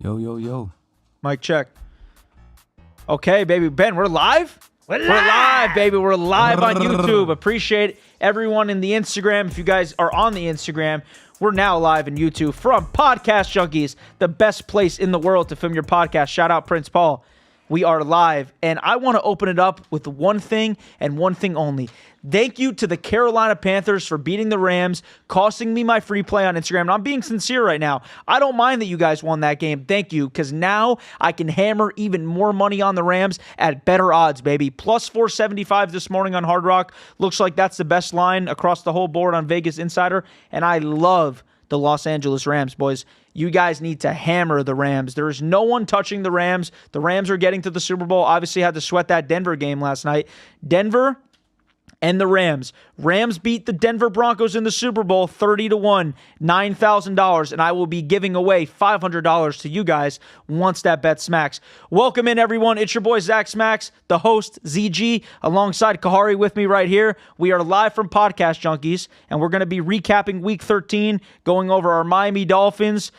Yo, yo, yo. Mic check. Okay, baby. Ben, we're live? We're live, baby. We're live on YouTube. Appreciate everyone in the Instagram. If you guys are on the Instagram, we're now live in YouTube from Podcast Junkies, the best place in the world to film your podcast. Shout out Prince Paul. We are live, and I want to open it up with one thing and one thing only. Thank you to the Carolina Panthers for beating the Rams, costing me my free play on Instagram. And I'm being sincere right now. I don't mind that you guys won that game. Thank you, because now I can hammer even more money on the Rams at better odds, baby. Plus 475 this morning on Hard Rock. Looks like that's the best line across the whole board on Vegas Insider, and I love the Los Angeles Rams, boys. You guys need to hammer the Rams. There is no one touching the Rams. The Rams are getting to the Super Bowl. Obviously had to sweat that Denver game last night. Denver and the Rams. Rams beat the Denver Broncos in the Super Bowl 30-1, $9,000, and I will be giving away $500 to you guys once that bet smacks. Welcome in, everyone. It's your boy, Zach Smackz, the host, ZG, alongside Kahari with me right here. We are live from Podcast Junkies, and we're going to be recapping Week 13, going over our Miami Dolphins.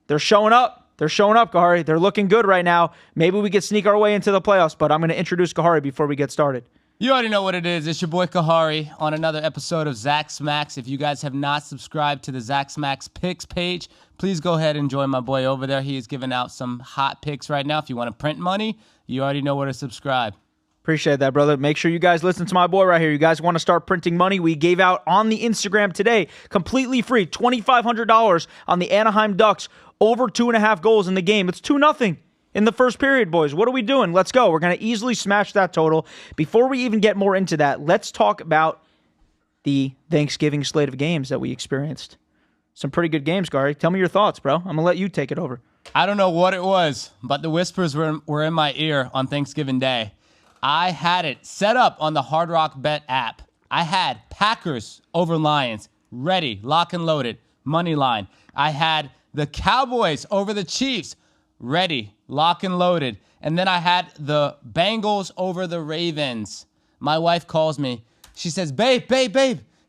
They're showing up. They're showing up, Kahari. They're looking good right now. Maybe we could sneak our way into the playoffs, but I'm going to introduce Kahari before we get started. You already know what it is. It's your boy Kahari on another episode of Zach Smackz. If you guys have not subscribed to the Zach Smackz picks page, please go ahead and join my boy over there. He is giving out some hot picks right now. If you want to print money, you already know where to subscribe. Appreciate that, brother. Make sure you guys listen to my boy right here. You guys want to start printing money? We gave out on the Instagram today, completely free, $2,500 on the Anaheim Ducks, over 2.5 goals in the game. It's 2-0. In the first period, boys. What are we doing? Let's go. We're going to easily smash that total. Before we even get more into that, let's talk about the Thanksgiving slate of games that we experienced. Some pretty good games, Gary. Tell me your thoughts, bro. I'm going to let you take it over. I don't know what it was, but the whispers were in my ear on Thanksgiving Day. I had it set up on the Hard Rock Bet app. I had Packers over Lions ready, lock and loaded, money line. I had the Cowboys over the Chiefs ready, lock and loaded. And then I had the Bengals over the Ravens. My wife calls me. She says, babe.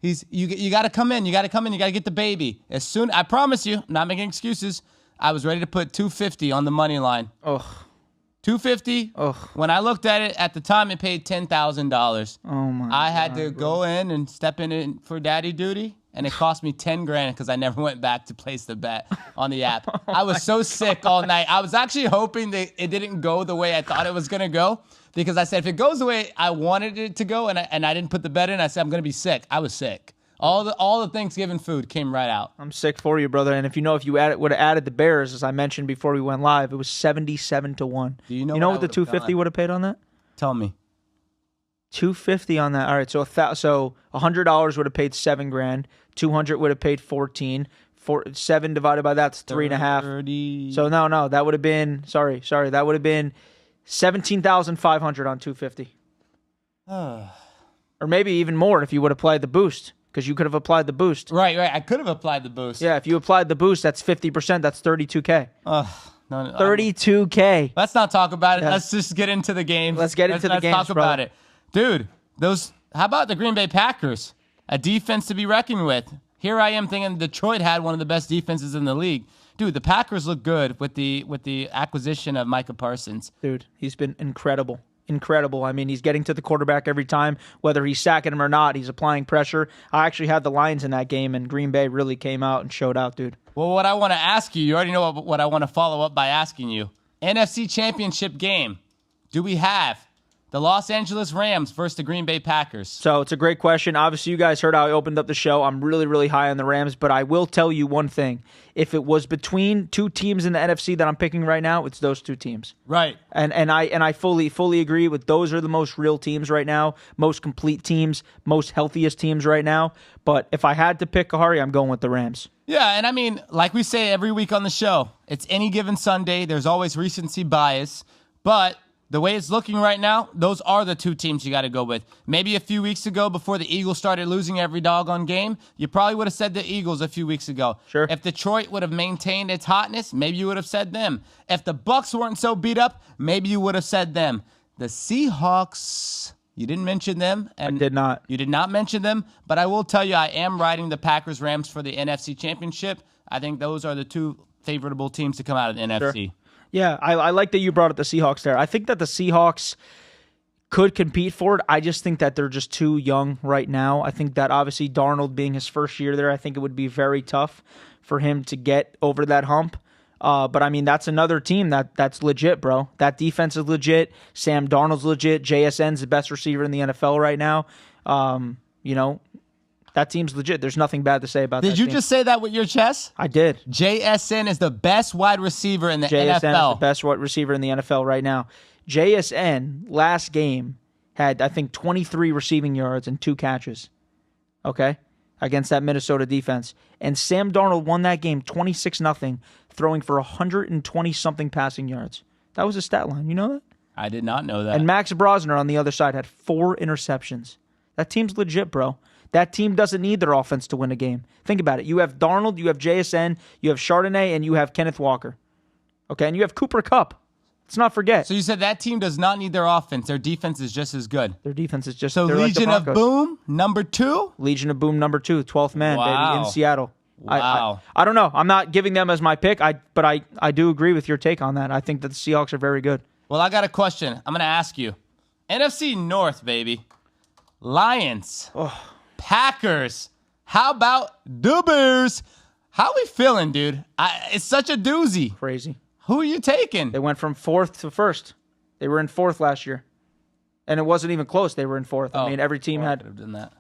You got to come in. You got to get the baby. I promise you, I'm not making excuses. I was ready to put $250 on the money line. Ugh. $250. Ugh. When I looked at it, at the time, it paid $10,000. Oh, my God. I had to go in and step in for daddy duty. And it cost me $10,000 because I never went back to place the bet on the app. I was so sick all night. I was actually hoping that it didn't go the way I thought it was going to go, because I said if it goes the way I wanted it to go and I didn't put the bet in, I said I'm going to be sick. I was sick. All the Thanksgiving food came right out. I'm sick for you, brother. And if you would have added the Bears, as I mentioned before we went live, it was 77-1. Do you know what the $250 would have paid on that? Tell me. $250 on that. All right, so $100 would have paid $7,000. 200 would have paid 14. 7 divided by that's 3.5. 30. So no, that would have been sorry, that would have been 17,500 on 250. Or maybe even more if you would have applied the boost, because you could have applied the boost. Right. I could have applied the boost. Yeah, if you applied the boost, that's 50%. That's $32K. No, $32K. Let's not talk about it. Yeah. Let's just get into the game. Let's get into the games, Let's talk about it. Dude, how about the Green Bay Packers? A defense to be reckoned with. Here I am thinking Detroit had one of the best defenses in the league. Dude, the Packers look good with the acquisition of Micah Parsons. Dude, he's been incredible. Incredible. I mean, he's getting to the quarterback every time, whether he's sacking him or not. He's applying pressure. I actually had the Lions in that game, and Green Bay really came out and showed out, dude. Well, what I want to ask you already know what I want to follow up by asking you. NFC Championship game. Do we have the Los Angeles Rams versus the Green Bay Packers? So it's a great question. Obviously, you guys heard how I opened up the show. I'm really, really high on the Rams, but I will tell you one thing. If it was between two teams in the NFC that I'm picking right now, it's those two teams. Right. And I fully agree with those are the most real teams right now, most complete teams, most healthiest teams right now. But if I had to pick Kahari, I'm going with the Rams. Yeah, and I mean, like we say every week on the show, it's any given Sunday. There's always recency bias, but the way it's looking right now, those are the two teams you got to go with. Maybe a few weeks ago, before the Eagles started losing every doggone game, you probably would have said the Eagles a few weeks ago. Sure. If Detroit would have maintained its hotness, maybe you would have said them. If the Bucks weren't so beat up, maybe you would have said them. The Seahawks, you didn't mention them. And I did not. You did not mention them, but I will tell you I am riding the Packers-Rams for the NFC Championship. I think those are the two favorable teams to come out of the NFC. Yeah, I like that you brought up the Seahawks there. I think that the Seahawks could compete for it. I just think that they're just too young right now. I think that obviously Darnold being his first year there, I think it would be very tough for him to get over that hump. But I mean, that's another team that's legit, bro. That defense is legit. Sam Darnold's legit. JSN's the best receiver in the NFL right now. That team's legit. There's nothing bad to say about that. Did you team. just say that with your chest? I did. JSN is the best wide receiver in the JSN NFL. is the best wide receiver in the NFL right now. JSN last game had, I think, 23 receiving yards and 2 catches. Okay? Against that Minnesota defense. And Sam Darnold won that game 26-0, throwing for 120-something passing yards. That was a stat line. You know that? I did not know that. And Max Brosner on the other side had 4 interceptions. That team's legit, bro. That team doesn't need their offense to win a game. Think about it. You have Darnold, you have JSN, you have Chardonnay, and you have Kenneth Walker. Okay? And you have Cooper Kupp. Let's not forget. So you said that team does not need their offense. Their defense is just as good. Their defense is just so Legion like of Boom, number 2? Legion of Boom, number 2, 12th man, Wow. baby, in Seattle. Wow. I don't know. I'm not giving them as my pick, but I do agree with your take on that. I think that the Seahawks are very good. Well, I got a question. I'm going to ask you. NFC North, baby. Lions. Packers. How about the Bears? How we feeling, dude? It's such a doozy. Crazy. Who are you taking? They went from 4th to 1st. They were in 4th last year. And it wasn't even close. They were in 4th. I mean, every team I had... could have done that.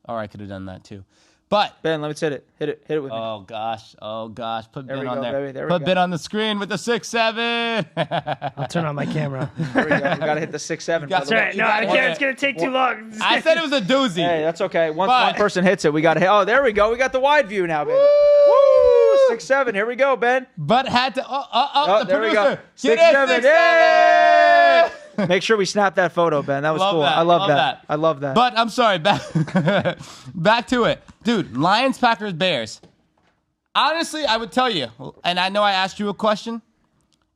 Or I could have done that, too. But... Ben, let me hit it. Hit it with me. Oh, gosh. Put There Ben we on go, there. baby. There we Put go. Ben on the screen with the 6-7. I'll turn on my camera. There we go. We got to hit the 6-7. That's That's right. You No, got I it. can't. It's going to take too long. I said it was a doozy. Hey, that's okay. Once But- one person hits it, we got to hit... Oh, there we go. We got the wide view now, baby. Woo! 6-7. Here we go, Ben. But had to... the there we producer. go. Get 6-7. it, 6-7. Yay! Make sure we snap that photo, Ben. That was Love cool. that. I love Love that. that. I love that. But I'm sorry, back to it. Dude, Lions, Packers, Bears. Honestly, I would tell you, and I know I asked you a question,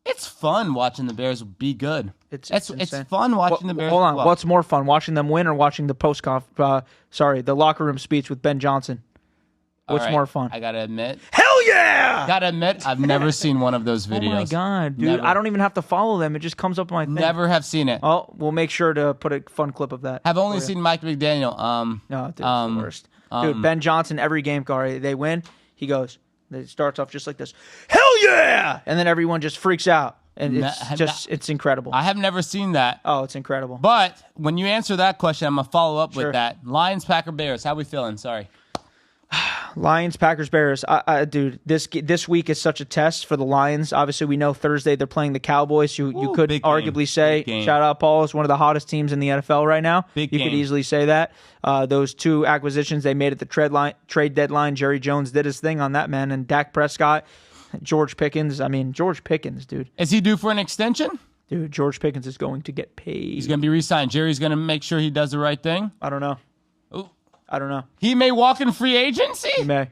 it's fun watching the Bears be good. It's It's fun watching the Bears Hold on. do well. What's more fun, watching them win or watching the the locker room speech with Ben Johnson? What's All right, more fun? I gotta admit, Hell yeah! I've never seen one of those videos. Oh my god, dude! Never. I don't even have to follow them; it just comes up on my thing. Never have seen it. Oh, we'll make sure to put a fun clip of that. Have only for you. seen Mike McDaniel. No, dude, it's the worst. Dude, Ben Johnson, every game, Kahari, they win. He goes. It starts off just like this. Hell yeah! And then everyone just freaks out, and it's incredible. I have never seen that. Oh, it's incredible. But when you answer that question, I'm gonna follow up Sure. with that. Lions, Packer, Bears. How we feeling? Sorry. Lions, Packers, Bears. Dude, this week is such a test for the Lions. Obviously, we know Thursday they're playing the Cowboys. You could big game. arguably say, Big game. shout out Paul, is one of the hottest teams in the NFL right now. Big you game. could easily say that. Those 2 acquisitions they made at the trade deadline. Jerry Jones did his thing on that, man. And Dak Prescott, George Pickens. I mean, George Pickens, dude. Is he due for an extension? Dude, George Pickens is going to get paid. He's gonna be re-signed. Jerry's gonna make sure he does the right thing. I don't know. Ooh. I don't know. He may walk in free agency. He may.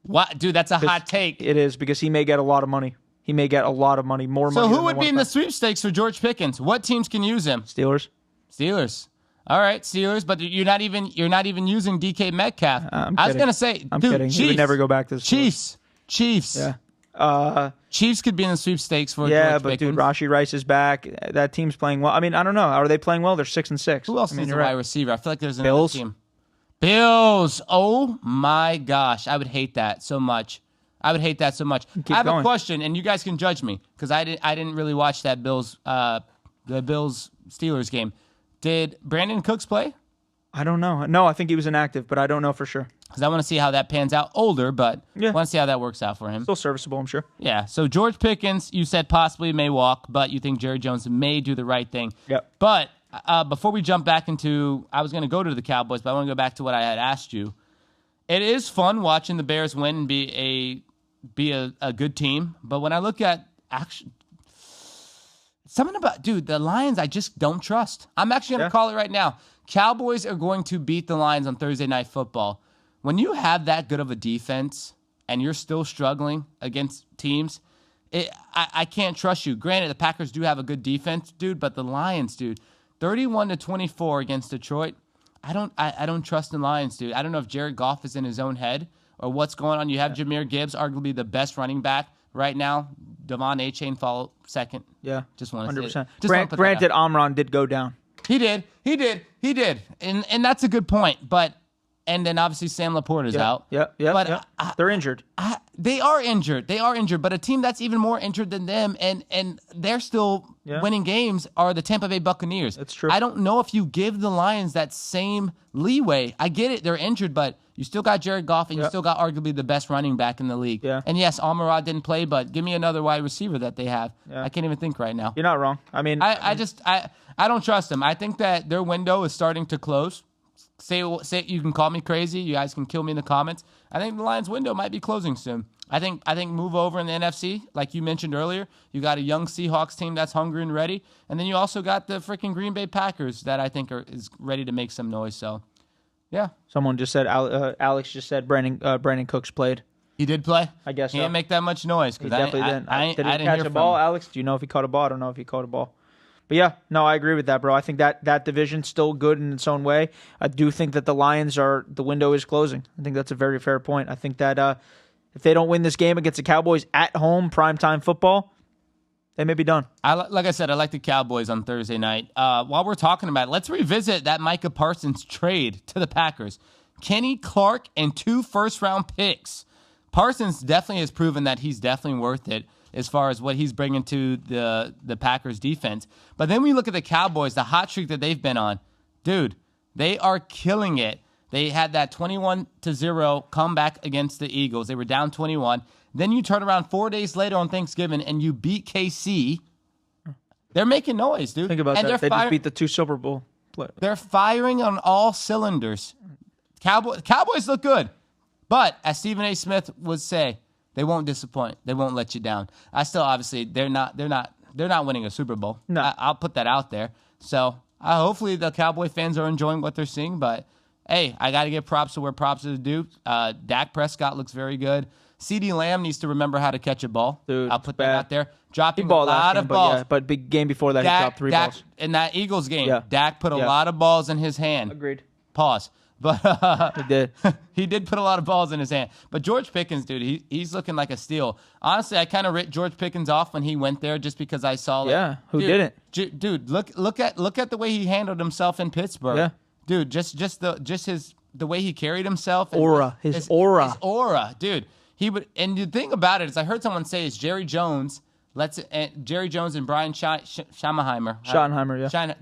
What, dude? That's a hot take. It is because he may get a lot of money. He may get a lot of money, more money. So who than would they be in want the sweepstakes for George Pickens? What teams can use him? Steelers? Steelers. All right, Steelers, but you're not even using DK Metcalf. I'm I was kidding. gonna say, I'm dude, kidding. Chiefs. He would never go back to the Steelers. Chiefs. Yeah. Chiefs could be in the sweepstakes for Yeah, George but Pickens. dude, Rashee Rice is back. That team's playing well. I mean, I don't know. Are they playing well? They're 6-6. Who else I mean, is a you're wide right. receiver? I feel like there's another Bills? team. Bills. Oh my gosh, I would hate that so much. I have Keep a going. question, and you guys can judge me because I didn't really watch that Bills Steelers game. Did Brandon Cooks play? I don't know. No, I think he was inactive, but I don't know for sure. Because I want to see how that pans out. Older, but Yeah. want to see how that works out for him. Still serviceable, I'm sure. Yeah. So George Pickens, you said possibly may walk, but you think Jerry Jones may do the right thing. Yep. But before we jump back into, I was going to go to the Cowboys, but I want to go back to what I had asked you. It is fun watching the Bears win and be a good team. But when I look at action, something about, dude, the Lions, I just don't trust. I'm actually going to call it right now. Cowboys are going to beat the Lions on Thursday Night Football. When you have that good of a defense and you're still struggling against teams, I can't trust you. Granted, the Packers do have a good defense, dude, but the Lions, dude, 31-24 against Detroit. I don't trust the Lions, dude. I don't know if Jared Goff is in his own head or what's going on. You have Jahmyr Gibbs, arguably the best running back right now, Devon A-Chain follow second. Yeah, Just want to 100%. say Granted, Amron did go down. He did. And that's a good point. But and then obviously Sam Laporte is out. Yeah. But They're injured. they are injured. But a team that's even more injured than them and they're still winning games are the Tampa Bay Buccaneers. That's true. I don't know if you give the Lions that same leeway. I get it. They're injured, but you still got Jared Goff and you still got arguably the best running back in the league. Yeah. And yes, Amon-Ra didn't play, but give me another wide receiver that they have. Yeah. I can't even think right now. You're not wrong. I mean, I don't trust them. I think that their window is starting to close. Say you can call me crazy. You guys can kill me in the comments. I think the Lions' window might be closing soon. I think move over in the NFC, like you mentioned earlier. You got a young Seahawks team that's hungry and ready, and then you also got the freaking Green Bay Packers that I think is ready to make some noise. So, yeah. Someone just said Alex just said Brandon Cooks played. He did play. I guess he didn't make that much noise. He definitely didn't. Did he I didn't catch hear a ball, from him. Alex? Do you know if he caught a ball? I don't know if he caught a ball. But yeah, no, I agree with that, bro. I think that division's still good in its own way. I do think that the window is closing. I think that's a very fair point. I think that if they don't win this game against the Cowboys at home, primetime football, they may be done. Like I said, I like the Cowboys on Thursday night. While we're talking about it, let's revisit that Micah Parsons trade to the Packers. Kenny Clark and 2 first-round picks. Parsons definitely has proven that he's definitely worth it as far as what he's bringing to the Packers defense. But then we look at the Cowboys, the hot streak that they've been on. Dude, they are killing it. They had that 21-0 comeback against the Eagles. They were down 21. Then you turn around 4 days later on Thanksgiving and you beat KC. They're making noise, dude. Think about that. They just beat the 2 Super Bowl players. They're firing on all cylinders. Cowboys look good. But as Stephen A. Smith would say, they won't disappoint. They won't let you down. I still obviously they're not winning a Super Bowl. No. I'll put that out there. So hopefully the Cowboy fans are enjoying what they're seeing. But hey, I got to give props to where props is due. Dak Prescott looks very good. CeeDee Lamb needs to remember how to catch a ball. Dude, I'll put that out there. Dropping a balled lot of balls. But big game before that, he dropped 3 balls. In that Eagles game, Yeah. Dak put a lot of balls in his hand. Agreed. Pause. But He did. he did put a lot of balls in his hand. But George Pickens, dude, he's looking like a steal. Honestly, I kind of writ George Pickens off when he went there just because I saw. Who didn't? Dude, look at the way he handled himself in Pittsburgh. Yeah. Dude, just the way he carried himself. And Aura. His aura. His aura, dude. He would, and the thing about it is, I heard someone say is Jerry Jones. Jerry Jones and Brian Schottenheimer.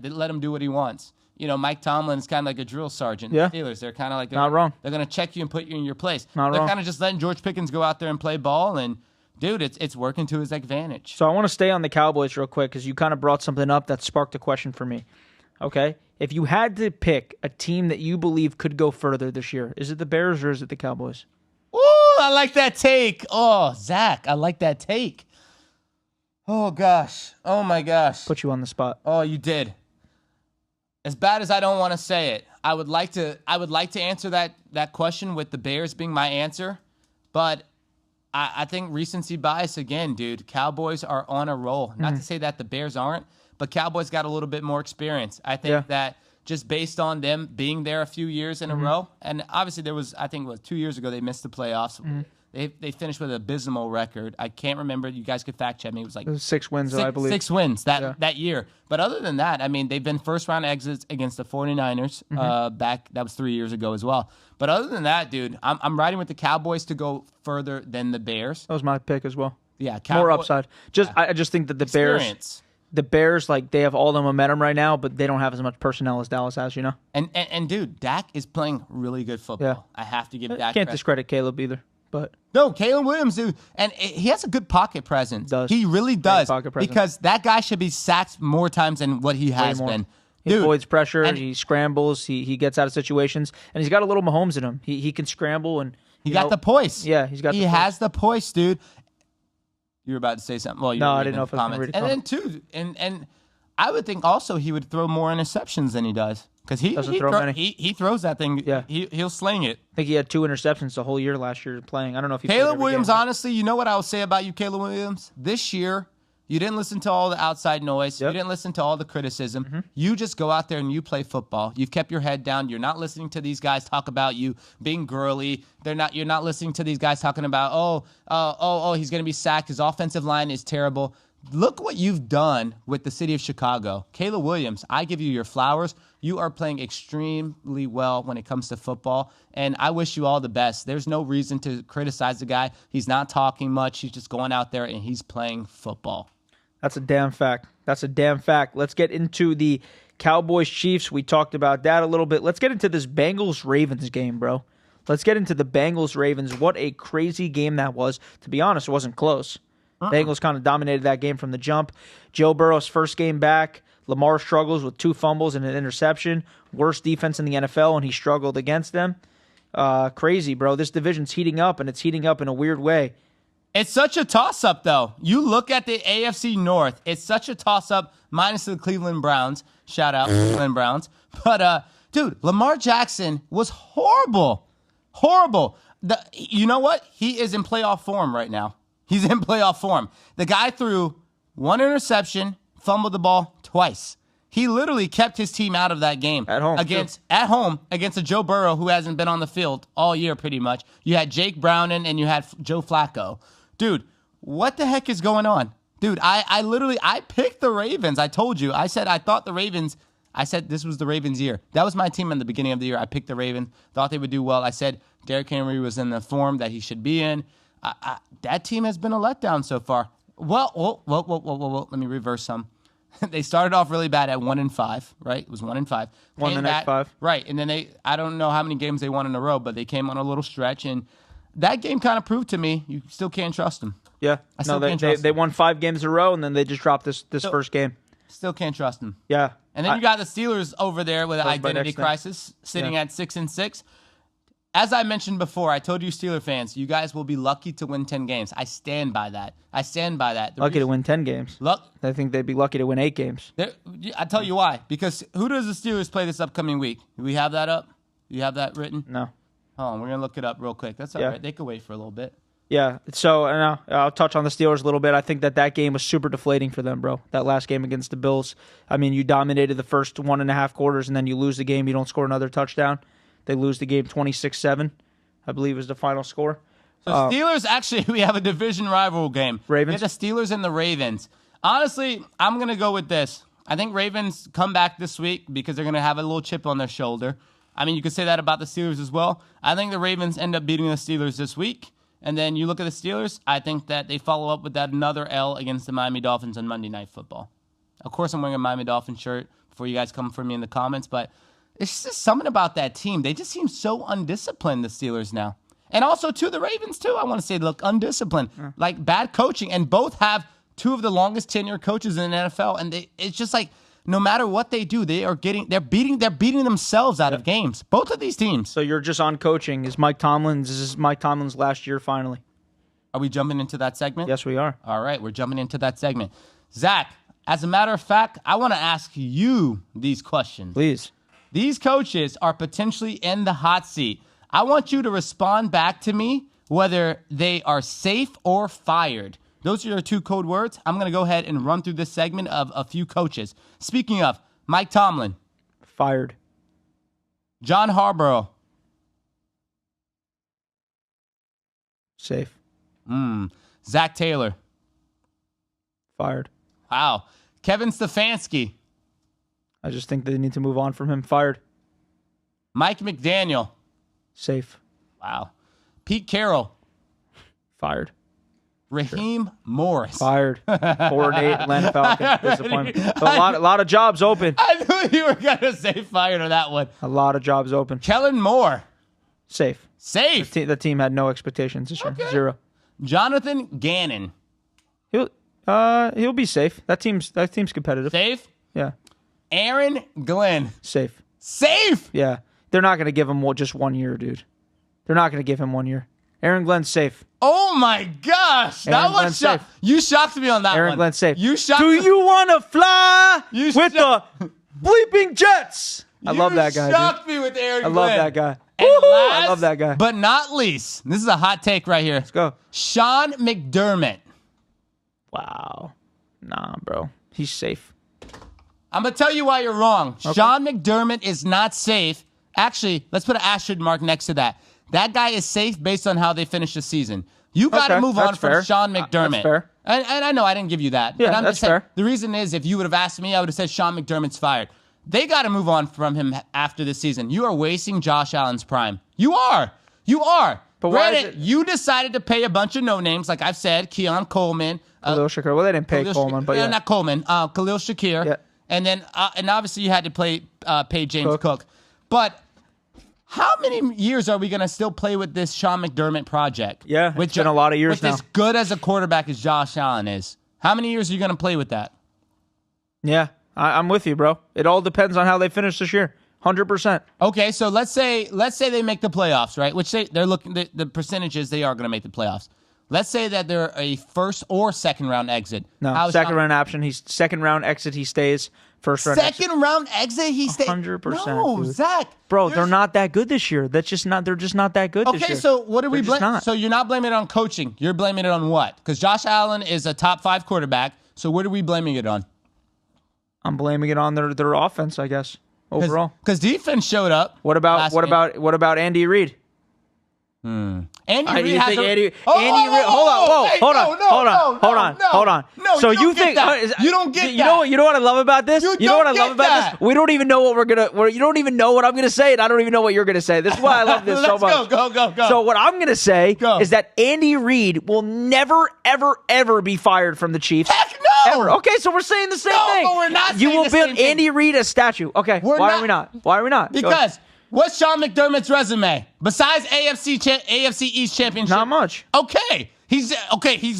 They let him do what he wants. You know, Mike Tomlin is kind of like a drill sergeant. Yeah. The Steelers, they're kind of like Not wrong. They're going to check you and put you in your place. Not they're wrong. kind of just letting George Pickens go out there and play ball, and dude, it's working to his advantage. So I want to stay on the Cowboys real quick because you kind of brought something up that sparked a question for me. Okay, if you had to pick a team that you believe could go further this year, is it the Bears or is it the Cowboys? Ooh, I like that take. Oh, Zach, I like that take. Oh gosh. Oh my gosh. Put you on the spot. Oh, you did. As bad as I don't want to say it, I would like to answer that question with the Bears being my answer, but I think recency bias again, dude. Cowboys are on a roll. Not to say that the Bears aren't, but Cowboys got a little bit more experience. I think that just based on them being there a few years in a row, and obviously there was, I think it was 2 years ago they missed the playoffs. They finished with an abysmal record. I can't remember. You guys could fact check me. It was like 6 wins, I believe. 6 wins that year. But other than that, I mean, they've been first-round exits against the 49ers back. That was 3 years ago as well. But other than that, dude, I'm riding with the Cowboys to go further than the Bears. That was my pick as well. Yeah, more upside. I just think that the Bears, like, they have all the momentum right now, but they don't have as much personnel as Dallas has, you know? And dude, Dak is playing really good football. Yeah. I have to give Dak Can't credit. discredit Caleb either. But no, Caleb Williams, dude, and he has a good pocket presence. He really does, because that guy should be sacked more times than what he has been. He avoids pressure. He scrambles. He gets out of situations, and he's got a little Mahomes in him. He can scramble, and he got the poise. Yeah, he has the poise, dude. You were about to say something. Well, I didn't know if I was going to read a comment. And then and I would think also he would throw more interceptions than he does. Because he throws that thing. Yeah. He'll sling it. I think he had 2 interceptions the whole year last year playing. I don't know if he Caleb Williams, honestly, you know what I will say about you, Caleb Williams? This year, You didn't listen to all the outside noise. Yep. You didn't listen to all the criticism. You just go out there and you play football. You've kept your head down. You're not listening to these guys talk about you being girly. You're not listening to these guys talking about, he's going to be sacked. His offensive line is terrible. Look what you've done with the city of Chicago. Kayla Williams, I give you your flowers. You are playing extremely well when it comes to football, and I wish you all the best. There's no reason to criticize the guy. He's not talking much. He's just going out there, and he's playing football. That's a damn fact. Let's get into the Cowboys-Chiefs. We talked about that a little bit. Let's get into this Bengals-Ravens game, bro. Let's get into the Bengals-Ravens. What a crazy game that was. To be honest, it wasn't close. Bengals kind of dominated that game from the jump. Joe Burrow's first game back. Lamar struggles with 2 fumbles and an interception. Worst defense in the NFL, and he struggled against them. Crazy, bro. This division's heating up, and it's heating up in a weird way. It's such a toss-up, though. You look at the AFC North. It's such a toss-up, minus the Cleveland Browns. Shout out, Cleveland Browns. But, dude, Lamar Jackson was horrible. Horrible. You know what? He is in playoff form right now. He's in playoff form. The guy threw 1 interception, fumbled the ball twice. He literally kept his team out of that game. At home against a Joe Burrow who hasn't been on the field all year pretty much. You had Jake Browning and you had Joe Flacco. Dude, what the heck is going on? Dude, I picked the Ravens. I told you. I said this was the Ravens' year. That was my team in the beginning of the year. I picked the Ravens. Thought they would do well. I said Derrick Henry was in the form that he should be in. That team has been a letdown so far. Well, let me reverse some. They started off really bad at 1-5, right? It was 1-5. Won the next 5. Right, and then I don't know how many games they won in a row, but they came on a little stretch, and that game kind of proved to me you still can't trust them. Yeah, they won 5 games in a row, and then they just dropped this first game. Still can't trust them. Yeah, and then you got the Steelers over there with an identity crisis, sitting at 6-6. As I mentioned before, I told you Steeler fans, you guys will be lucky to win 10 games. I stand by that. Lucky to win 10 games. I think they'd be lucky to win 8 games. I tell you why. Because who does the Steelers play this upcoming week? Do we have that up? Do you have that written? No. Hold on, we're going to look it up real quick. That's all right. They could wait for a little bit. Yeah, so I'll touch on the Steelers a little bit. I think that game was super deflating for them, bro. That last game against the Bills. I mean, you dominated the first 1.5 quarters, and then you lose the game. You don't score another touchdown. They lose the game 26-7, I believe is the final score. So Steelers, actually, we have a division rival game. Ravens? We have the Steelers and the Ravens. Honestly, I'm going to go with this. I think Ravens come back this week because they're going to have a little chip on their shoulder. I mean, you could say that about the Steelers as well. I think the Ravens end up beating the Steelers this week. And then you look at the Steelers, I think that they follow up with that another L against the Miami Dolphins on Monday Night Football. Of course, I'm wearing a Miami Dolphins shirt before you guys come for me in the comments, but it's just something about that team. They just seem so undisciplined, the Steelers now. And also, too, the Ravens, too, I want to say, look undisciplined. Like, bad coaching. And both have 2 of the longest tenure coaches in the NFL. And it's just like, no matter what they do, they're beating themselves out of games. Both of these teams. So you're just on coaching. Is this Mike Tomlin's last year finally? Are we jumping into that segment? Yes, we are. All right, we're jumping into that segment. Zach, as a matter of fact, I want to ask you these questions. Please. These coaches are potentially in the hot seat. I want you to respond back to me whether they are safe or fired. Those are your 2 code words. I'm going to go ahead and run through this segment of a few coaches. Speaking of, Mike Tomlin. Fired. John Harbaugh. Safe. Zach Taylor. Fired. Wow. Kevin Stefanski. I just think they need to move on from him. Fired. Mike McDaniel. Safe. Wow. Pete Carroll. Fired. Raheem Morris. Fired. 4-8 Atlanta Falcons. Disappointment. So a lot of jobs open. I knew you were going to say fired on that one. A lot of jobs open. Kellen Moore. Safe. Safe. The team had no expectations this year. Okay. 0. Jonathan Gannon. He'll be safe. That team's competitive. Safe. Yeah. Aaron Glenn. Safe. Safe. Yeah. They're not going to give him just 1 year, dude. They're not going to give him 1 year. Aaron Glenn's safe. Oh my gosh. That was shocked. You shocked me on that one. Aaron Glenn's safe. You shocked me. Do you want to fly with the bleeping Jets? I love that guy. You shocked me with Aaron Glenn. I love that guy. And last, I love that guy. But not least, this is a hot take right here. Let's go. Sean McDermott. Wow. Nah, bro. He's safe. I'm going to tell you why you're wrong. Okay. Sean McDermott is not safe. Actually, let's put an asterisk mark next to that. That guy is safe based on how they finish the season. You got to move on from Sean McDermott. That's fair. And I know I didn't give you that. Yeah, but I'm that's just saying, fair. The reason is, if you would have asked me, I would have said Sean McDermott's fired. They got to move on from him after this season. You are wasting Josh Allen's prime. You are. But granted, you decided to pay a bunch of no-names, like I've said, Keon Coleman. Khalil Shakir. Well, they didn't pay Coleman, but yeah. Not Coleman. Khalil Shakir. Yeah. And then, and obviously you had to pay James Cook. But how many years are we going to still play with this Sean McDermott project? Yeah, it's been a lot of years now. With as good as a quarterback as Josh Allen is. How many years are you going to play with that? Yeah, I'm with you, bro. It all depends on how they finish this year. 100%. Okay, so let's say they make the playoffs, right? Which they're looking, the percentages they are going to make the playoffs. Let's say that they're a first or second round exit. No, second round option. He's second round exit. He stays. First round second round exit. He stays. 100%. No, dude. Zach, bro, they're not that good this year. They're just not that good this year. Okay, so what are we blaming? So you're not blaming it on coaching. You're blaming it on what? Because Josh Allen is a top 5 quarterback. So what are we blaming it on? I'm blaming it on their offense, I guess. Overall, because defense showed up. What about Andy Reid? Andy Reid has Andy Reid. Hold on. No, so you think that? You don't get that. You know what I love about this? You know what I love about this? We don't even know what you don't even know what I'm gonna say, and I don't even know what you're gonna say. This is why I love this so much. Go. So what I'm gonna say is that Andy Reid will never, ever be fired from the Chiefs. Heck no! Ever. Okay, so we're saying the same thing. But we're not. You will build Andy Reid a statue. Okay. Why are we not? Because what's Sean McDermott's resume besides AFC East championship? Not much. Okay. He's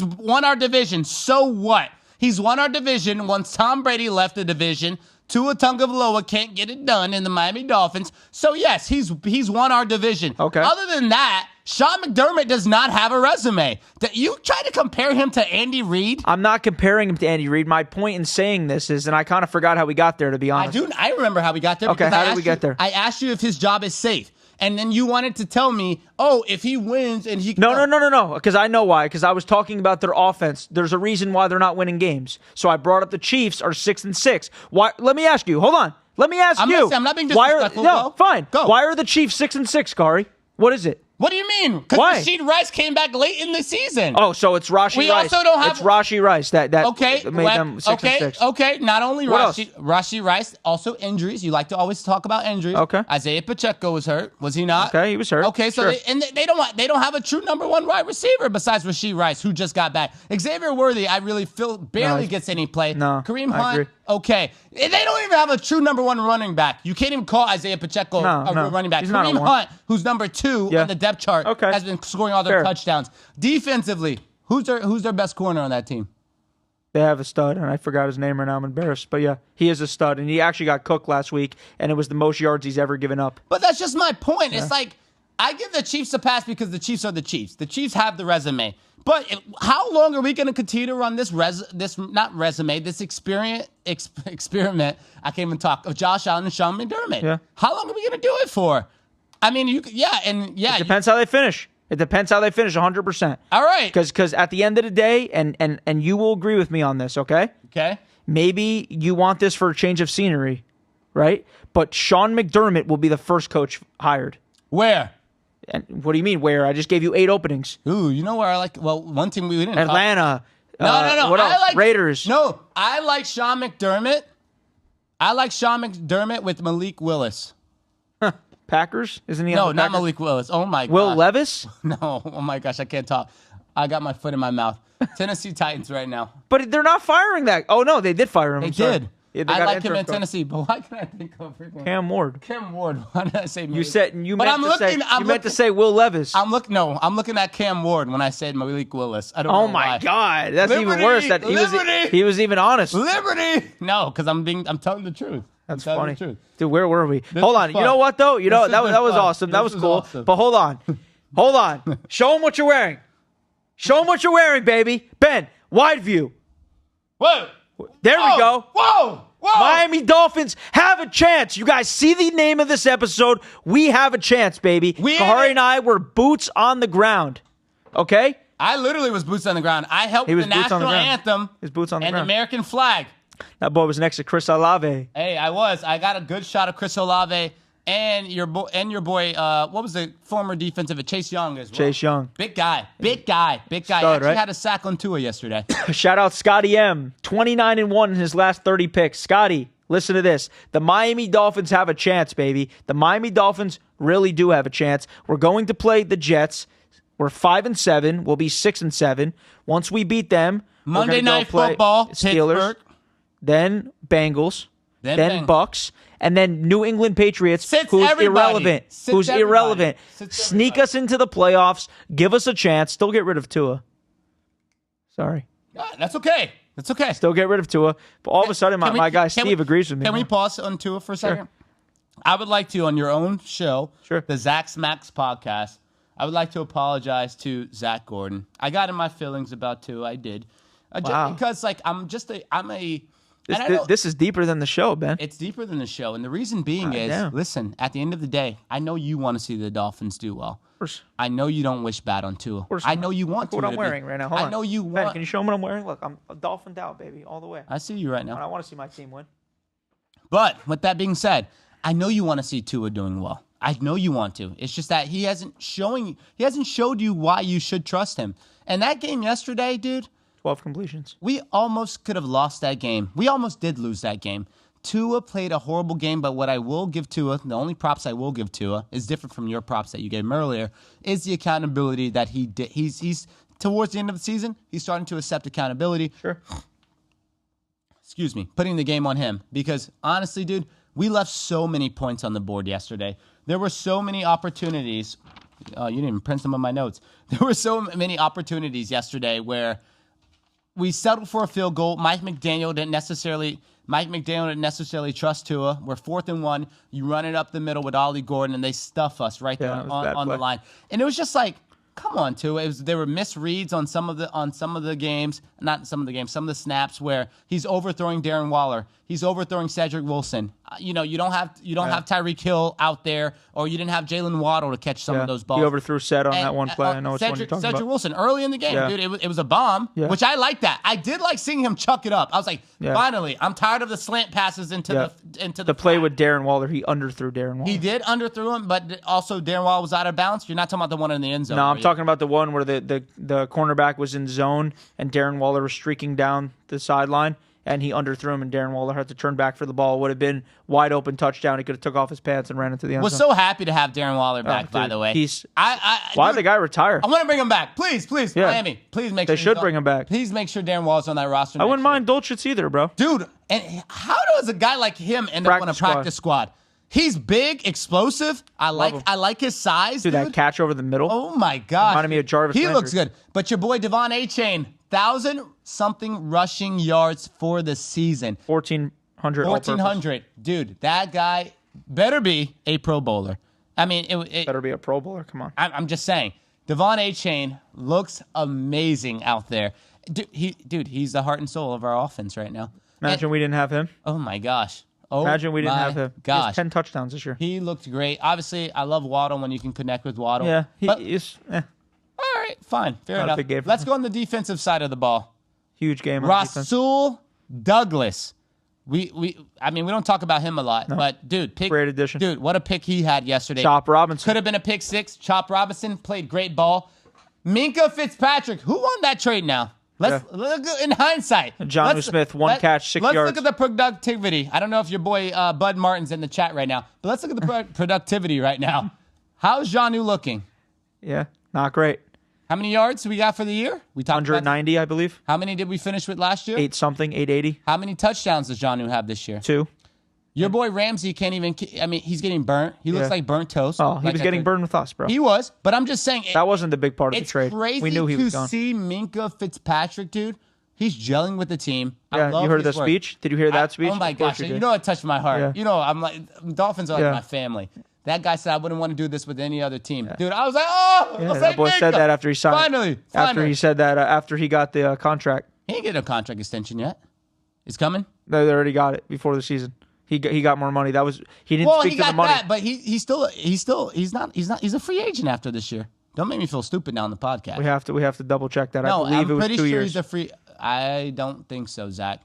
won our division. So what? He's won our division once Tom Brady left the division. Tua Tagovailoa can't get it done in the Miami Dolphins. So yes, he's won our division. Okay. Other than that, Sean McDermott does not have a resume. You try to compare him to Andy Reid? I'm not comparing him to Andy Reid. My point in saying this is, and I kind of forgot how we got there, to be honest. I remember how we got there. Okay, how did we get there? I asked you if his job is safe. And then you wanted to tell me, if he wins and he... No, because I know why. Because I was talking about their offense. There's a reason why they're not winning games. So I brought up the Chiefs are 6-6. Why? Let me ask you. Hold on. Let me ask you. I'm not being disrespectful. Fine. Go. Why are the Chiefs 6-6, Kari? What is it? What do you mean? Because Rashid Rice came back late in the season. Oh, so it's Rashid Rice. We also don't have... It's Rashid Rice that made them 6-6. Okay. Not only Rashid Rice, also injuries. You like to always talk about injuries. Okay. Isaiah Pacheco was hurt. Was he not? Okay, he was hurt. Okay, so they don't have a true number 1 wide receiver besides Rashid Rice, who just got back. Xavier Worthy, I really feel barely gets any play. No, Kareem Hunt. Okay. They don't even have a true number 1 running back. You can't even call Isaiah Pacheco a running back. Kareem Hunt, who's number 2 on the depth chart, has been scoring all their touchdowns. Defensively, who's their best corner on that team? They have a stud, and I forgot his name right now. I'm embarrassed. But yeah, he is a stud, and he actually got cooked last week, and it was the most yards he's ever given up. But that's just my point. Yeah. It's like, I give the Chiefs a pass because the Chiefs are the Chiefs. The Chiefs have the resume. But how long are we going to continue to run this experiment, I can't even talk, of Josh Allen and Sean McDermott? Yeah. How long are we going to do it for? I mean, It depends how they finish. It depends how they finish, 100%. All right. Because at the end of the day, and you will agree with me on this, okay? Okay. Maybe you want this for a change of scenery, right? But Sean McDermott will be the first coach hired. Where? And what do you mean where? I just gave you 8 openings. Ooh, you know where I like? Well, one team we didn't. Atlanta. No. What else? Raiders. No, I like Sean McDermott. With Malik Willis. Packers? Isn't he? No, not Malik Willis. Oh my god. Will Levis? No. Oh my gosh, I can't talk. I got my foot in my mouth. Tennessee Titans right now. But they're not firing that. Oh no, they did fire him. They did. Yeah, I like him in Tennessee, but why can't I think of Cam Ward? Why did I say Malik? You meant to say Will Levis. I'm looking at Cam Ward when I said Malik Willis. I don't know why. Oh my god, that's Liberty, even worse. That he was even honest. Liberty. No, because I'm telling the truth. That's funny. Dude, where were we? Hold on. You know what though? That was awesome. That was cool. Awesome. But hold on. Show them what you're wearing. Show them what you're wearing, baby. Ben, wide view. Whoa. There we go. Whoa. Miami Dolphins have a chance. You guys see the name of this episode. We have a chance, baby. Kahari and I were boots on the ground. Okay? I literally was boots on the ground. I helped He was the boots on the national ground. anthem His boots on the and the ground. American flag. That boy was next to Chris Olave. Hey, I was. I got a good shot of Chris Olave and your boy. What was the former defensive? Chase Young as well. Chase Young. Big guy. Stud, Actually right? had a sack on Tua yesterday. Shout out Scotty M. 29-1 in his last 30 picks. Scotty, listen to this. The Miami Dolphins have a chance, baby. The Miami Dolphins really do have a chance. We're going to play the Jets. We're 5-7. We'll be 6-7. Once we beat them, Monday we're gonna Night go play Football, Steelers, Pittsburgh. then Bengals, then Bengals. Bucks, and then New England Patriots, Sits who's everybody. irrelevant. Sits Who's everybody. irrelevant. Sits Sneak everybody. us into the playoffs. Give us a chance. Still get rid of Tua. Sorry. That's okay. That's okay. Still get rid of Tua. But all of a sudden, my guy can Steve agrees with me. Can we man. pause on Tua for a second? I would like to, on your own show, Sure. the Zach Smackz podcast, I would like to apologize to Zach Gordon. I got in my feelings about Tua. I did. Wow. Because, like, I'm a... and I know- This is deeper than the show, Ben. It's deeper than the show. And the reason being is, damn. listen, at the end of the day, I know you want to see the Dolphins do well. Of course. I know you don't wish bad on Tua. I know you want Look to. what I'm wearing right now. Hold I on. know you Ben, want. can you show them what I'm wearing? Look, I'm a Dolphin out, baby, all the way. I see you right And now. I want to see my team win. But with that being said, I know you want to see Tua doing well. I know you want to. It's just that he hasn't showed you why you should trust him. And that game yesterday, dude, 12 completions. we almost could have lost that game. We almost did lose that game. Tua played a horrible game, but what I will give Tua, the only props I will give Tua, is different from your props that you gave him earlier, is the accountability that he did. He's towards the end of the season, he's starting to accept accountability. Sure. Excuse me, putting the game on him. Because honestly, dude, we left so many points on the board yesterday. There were so many opportunities. Oh, you didn't even print some of my notes. There were so many opportunities yesterday where we settled for a field goal. Mike McDaniel didn't necessarily trust Tua. We're 4th and 1. You run it up the middle with Ollie Gordon, and they stuff us right there it was a bad on the play. line. And it was just like, come on, Tua. There were misreads on some of the games, not some of the games, some of the snaps where he's overthrowing Darren Waller. He's overthrowing Cedric Wilson. You don't have Tyreek Hill out there, or you didn't have Jalen Waddle to catch some of those balls. He overthrew Sed on And, that one play. I know which one you're talking Cedric about. Wilson early in the game, Yeah. dude. It was a bomb, Yeah. which I like that. I did like seeing him chuck it up. I was like, Yeah. finally, I'm tired of the slant passes into the The play flat. with Darren Waller, he underthrew Darren Waller. He did underthrew him, but also Darren Waller was out of bounds. You're not talking about the one in the end zone. No, are I'm you? talking about the one where the cornerback was in zone and Darren Waller was streaking down the sideline and he underthrew him and Darren Waller had to turn back for the ball. It would have been wide open touchdown. He could have took off his pants and ran into the end Was zone. so happy to have Darren Waller back, by dude, the way. he's- Why Why did the guy retire? I want to bring him back. Please, Yeah. Miami. Please make They sure should he's bring on- him back. Please make sure Darren Waller's on that roster. I next wouldn't year. mind Dolchitz either, bro. Dude, and how does a guy like him end up on a Practice squad. practice squad? He's big, explosive. I him. like his size, Dude, that catch over the middle. Oh my God! Reminded me of Jarvis He Landry. looks good. But your boy Devon A-Chain, 1,000-something rushing yards for the season. 1,400 all-purpose. 1,400, dude. That guy better be a Pro Bowler. I mean, Better be a Pro Bowler. Come on. I'm just saying. Devon A-Chain looks amazing out there. Dude, he's the heart and soul of our offense right now. Imagine we didn't have him. Oh my gosh. Oh, Imagine we didn't my have him. He Gosh. has 10 touchdowns this year. He looked great. Obviously, I love Waddle when you can connect with Waddle. Yeah, But- he's all right, fine. Fair Not a enough. big game for Let's him. go on the defensive side of the ball. huge game on defense. Rasul Douglas. We don't talk about him a lot, but dude, Great addition. Dude, what a pick he had yesterday. Chop Robinson. Could have been a pick six. Chop Robinson played great ball. Minka Fitzpatrick, who won that trade now? Let's look in hindsight. Jonnu Smith, one catch, 6 Let's yards. look at the productivity. I don't know if your boy Bud Martin's in the chat right now, but let's look at the productivity right now. How's Jonnu looking? Yeah, not great. How many yards do we got for the year? We talked about 190, I believe. how many did we finish with last year? 880. How many touchdowns does Jonnu have this year? 2. Your boy Ramsey can't even. I mean, he's getting burnt. He looks Yeah. like burnt toast. Oh, he Like was I getting said. burned with us, bro. He was, but I'm just saying. That wasn't the big part of the It's trade. crazy We knew he to was gone. see Minka Fitzpatrick, dude. He's gelling with the team. I Yeah, love you heard his the work. speech? Did you hear that speech? Oh my Of course gosh! you You did. know it touched my heart. Yeah. You know, I'm like Dolphins are like Yeah. my family. That guy said I wouldn't want to do this with any other team, dude. I was like, oh, Yeah, let's that say boy said Minka. that after he signed. Finally. After he said that, after he got the contract. He ain't getting a contract extension yet. It's coming. They already got it before the season. He got more money. He didn't Well, speak he to the got money. that, but he's a free agent after this year. Don't make me feel stupid now on the podcast. We have to double check that. No, I believe I'm it was pretty 2 sure years. he's a free. I don't think so, Zach.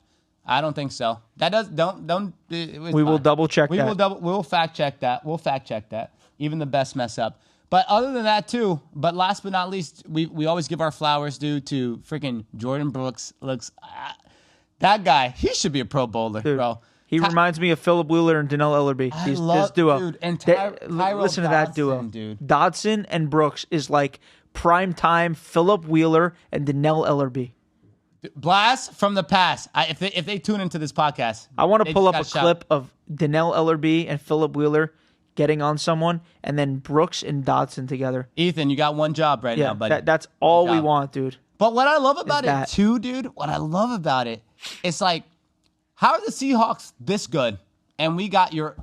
I don't think so. That does don't. We will double check that. We'll fact check that. We'll fact check that. Even the best mess up. But other than that too. But last but not least, we always give our flowers due to freaking Jordan Brooks. Looks that guy. He should be a Pro Bowler, Dude, bro. He reminds me of Philip Wheeler and Donnell Ellerby. This duo. Dude, and Listen to that duo. Dude. Dodson and Brooks is like prime time Philip Wheeler and Donnell Ellerby. Blast from the past. If they tune into this podcast, I want to pull up a just got clip of Donnell Ellerby and Philip Wheeler getting on someone, and then Brooks and Dodson together. Ethan, you got one job right now, buddy. That's all we job. want, dude. But what I love about that. it too, dude, what I love about it, it's like, how are the Seahawks this good? And we got your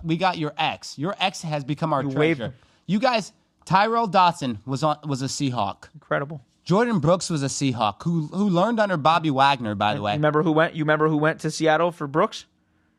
ex. Your ex has become our waved treasure. him. You guys, Tyrell Dodson was a Seahawk. Incredible. Jordan Brooks was a Seahawk who learned under Bobby Wagner, by the way. You remember who went to Seattle for Brooks?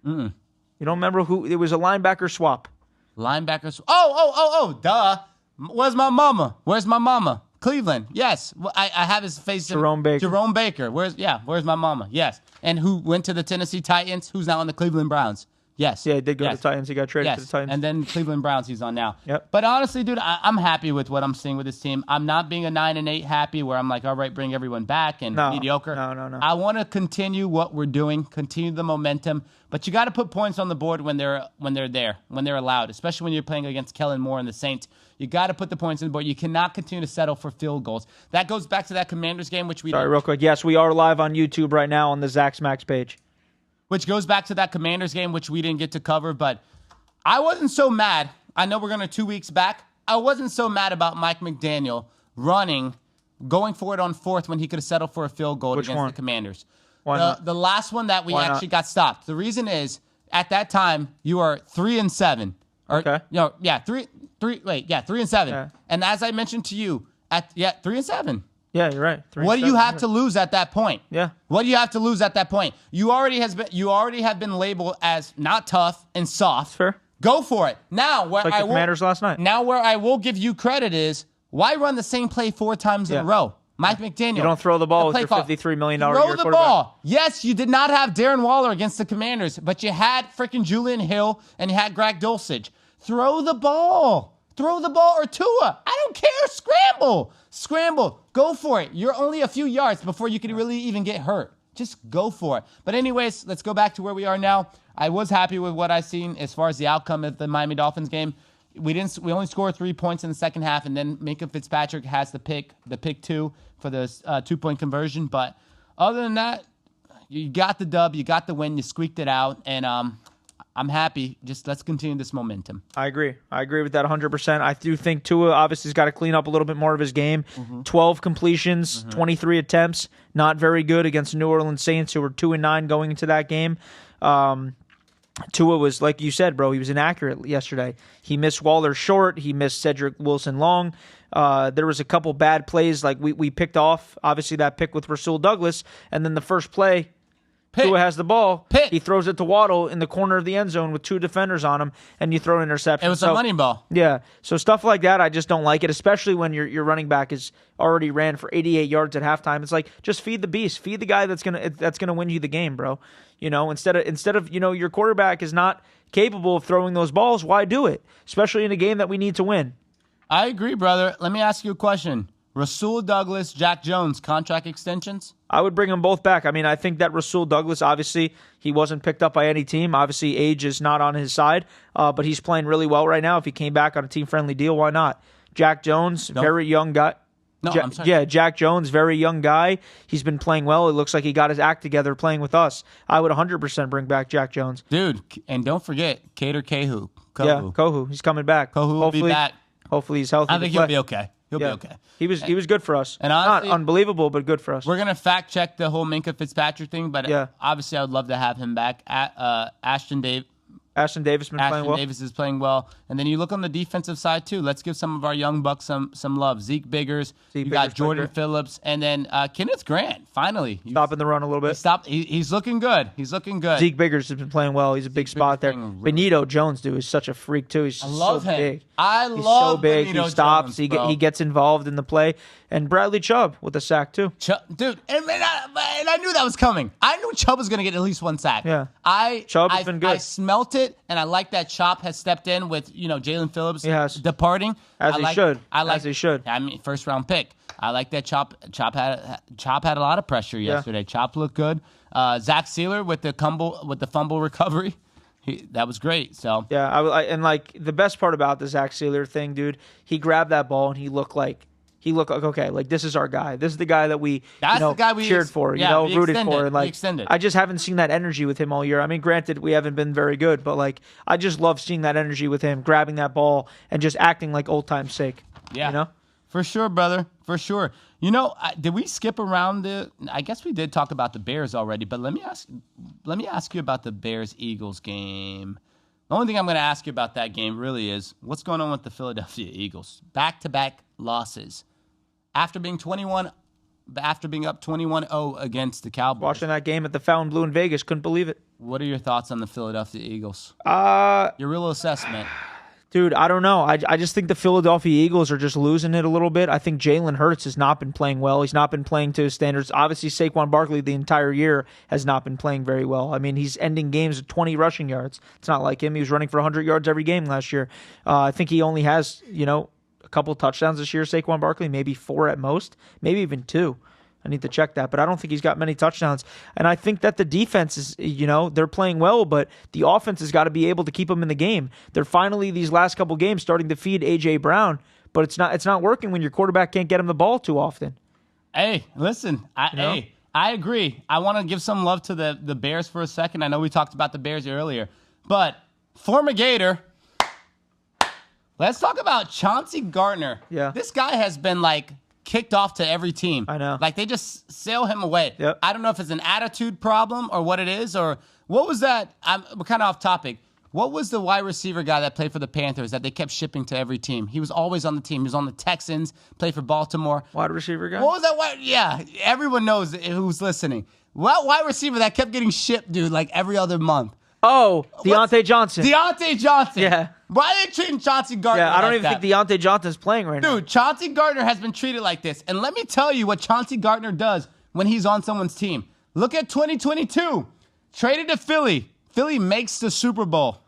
You don't remember who? It was a linebacker swap. Linebackers. Oh, duh. Where's my mama? Cleveland. Yes. I have his face. Jerome Baker. Jerome Baker. Where's my mama? Yes. And who went to the Tennessee Titans? Who's now on the Cleveland Browns? Yes. Yeah, he did go to the Titans. He got traded to the Titans. And then Cleveland Browns he's on now. Yep. But honestly, dude, I'm happy with what I'm seeing with this team. I'm not being a 9-8 happy where I'm like, all right, bring everyone back and mediocre. No. I want to continue what we're doing, continue the momentum. But you got to put points on the board when they're there, when they're allowed, especially when you're playing against Kellen Moore and the Saints. You got to put the points on the board. You cannot continue to settle for field goals. That goes back to that Commanders game, which we Sorry, real quick. Yes, we are live on YouTube right now on the Zach Smackz page. Which goes back to that Commanders game, which we didn't get to cover. But I wasn't so mad. I know we're going to 2 weeks back. I wasn't so mad about Mike McDaniel going for it on fourth when he could have settled for a field goal against the Commanders. Why not? The last one that we Why actually not? got stopped. The reason is, at that time, you are 3-7. Okay. 3-7. Yeah. And as I mentioned to you, 3-7. Yeah, you're right. What do you have to lose at that point? Yeah. What do you have to lose at that point? You already have been labeled as not tough and soft. Fair. Go for it. Now where Like the Commanders last night. Now where I will give you credit is why run the same play 4 times in a row? Mike McDaniel. You don't throw the ball with play your call. $53 million a Throw year the quarterback. ball. Yes, you did not have Darren Waller against the Commanders, but you had freaking Julian Hill and you had Greg Dulcich. Throw the ball. Throw the ball or Tua. I don't care. Scramble. Go for it. You're only a few yards before you can really even get hurt. Just go for it. But anyways, let's go back to where we are now. I was happy with what I seen as far as the outcome of the Miami Dolphins game. We only scored 3 points in the second half, and then Minka Fitzpatrick has the pick 2 for the 2-point conversion. But other than that, you got the dub, you got the win, you squeaked it out, and I'm happy. Just let's continue this momentum. I agree with that 100%. I do think Tua obviously has got to clean up a little bit more of his game. 12 completions, 23 attempts, not very good against the New Orleans Saints, who were 2-9 going into that game. Tua was, like you said, bro, he was inaccurate yesterday. He missed Waller short. He missed Cedric Wilson long. There was a couple bad plays. Like we picked off, obviously, that pick with Rasul Douglas. And then the first play, Tua has the ball. He throws it to Waddle in the corner of the end zone with 2 defenders on him, and you throw an interception. It was a money ball. Yeah. So stuff like that, I just don't like it, especially when your running back is already ran for 88 yards at halftime. It's like, just feed the beast. Feed the guy that's gonna win you the game, bro. You know, instead of your quarterback is not capable of throwing those balls, why do it? Especially in a game that we need to win. I agree, brother. Let me ask you a question. Rasul Douglas, Jack Jones, contract extensions? I would bring them both back. I mean, I think that Rasul Douglas, obviously, he wasn't picked up by any team. Obviously, age is not on his side, but he's playing really well right now. If he came back on a team-friendly deal, why not? Jack Jones, very young guy. No, I'm sorry. Yeah, Jack Jones, very young guy. He's been playing well. It looks like he got his act together playing with us. I would 100% bring back Jack Jones. Dude, and don't forget, Cater Kohu. Yeah, Kohu. He's coming back. Kohu will be back. Hopefully he's healthy. I think he'll be okay. He'll be okay. He was good for us. And honestly, not unbelievable, but good for us. We're going to fact check the whole Minka Fitzpatrick thing, but obviously I would love to have him back. Ashton Ashton Davis been playing Ashton well. Davis is playing well. And then you look on the defensive side, too. Let's give some of our young bucks some love. Zeke Biggers. You got Jordan Phillips. And then Kenneth Grant, finally. Stopping the run a little bit. He's looking good. He's looking good. Zeke Biggers has been playing well. He's a big spot there. Benito Jones, dude, is such a freak, too. He's so big. I He's love so big. Benito He stops. Jones, he gets involved in the play. And Bradley Chubb with a sack, too. Dude, and I knew that was coming. I knew Chubb was going to get at least one sack. Yeah. Chubb has been good. I smelt it, and I like that Chop has stepped in with, Jalen Phillips departing. As he should. I mean, first-round pick. I like that Chop had a lot of pressure yesterday. Chop looked good. Zach Sealer with the fumble recovery. That was great. So and like the best part about the Zach Sealer thing, dude, he grabbed that ball and he looked like okay, like this is our guy. This is the guy that we cheered for, rooted for, and like I just haven't seen that energy with him all year. I mean, granted, we haven't been very good, but like I just love seeing that energy with him, grabbing that ball and just acting like old time's sake. Yeah, for sure, brother, for sure. Did we skip around I guess we did talk about the Bears already, but let me ask you about the Bears-Eagles game. The only thing I'm going to ask you about that game really is what's going on with the Philadelphia Eagles. Back-to-back losses. After being up 21-0 against the Cowboys. Watching that game at the Fountain Blue in Vegas, couldn't believe it. What are your thoughts on the Philadelphia Eagles? Your real assessment. Dude, I don't know. I just think the Philadelphia Eagles are just losing it a little bit. I think Jalen Hurts has not been playing well. He's not been playing to his standards. Obviously, Saquon Barkley the entire year has not been playing very well. I mean, he's ending games with 20 rushing yards. It's not like him. He was running for 100 yards every game last year. I think he only has, a couple touchdowns this year, Saquon Barkley, maybe 4 at most, maybe even 2. I need to check that, but I don't think he's got many touchdowns. And I think that the defense is, they're playing well, but the offense has got to be able to keep them in the game. They're finally, these last couple games, starting to feed A.J. Brown, but it's not working when your quarterback can't get him the ball too often. Hey, listen, I agree. I want to give some love to the Bears for a second. I know we talked about the Bears earlier, but former Gator, let's talk about Chauncey Gardner. Yeah. This guy has been kicked off to every team. I know. They just sail him away. Yep. I don't know if it's an attitude problem or what it is, or what was that? We're kind of off topic. What was the wide receiver guy that played for the Panthers that they kept shipping to every team? He was always on the team. He was on the Texans, played for Baltimore. Wide receiver guy? What was that? Yeah, everyone knows who's listening. What wide receiver that kept getting shipped, dude, every other month? Oh, Deontay Johnson. Deontay Johnson. Yeah. Why are they treating Chauncey Gardner I don't even that? think Deontay Johnson's playing right now. Dude, Chauncey Gardner has been treated like this. And let me tell you what Chauncey Gardner does when he's on someone's team. Look at 2022. Traded to Philly. Philly makes the Super Bowl.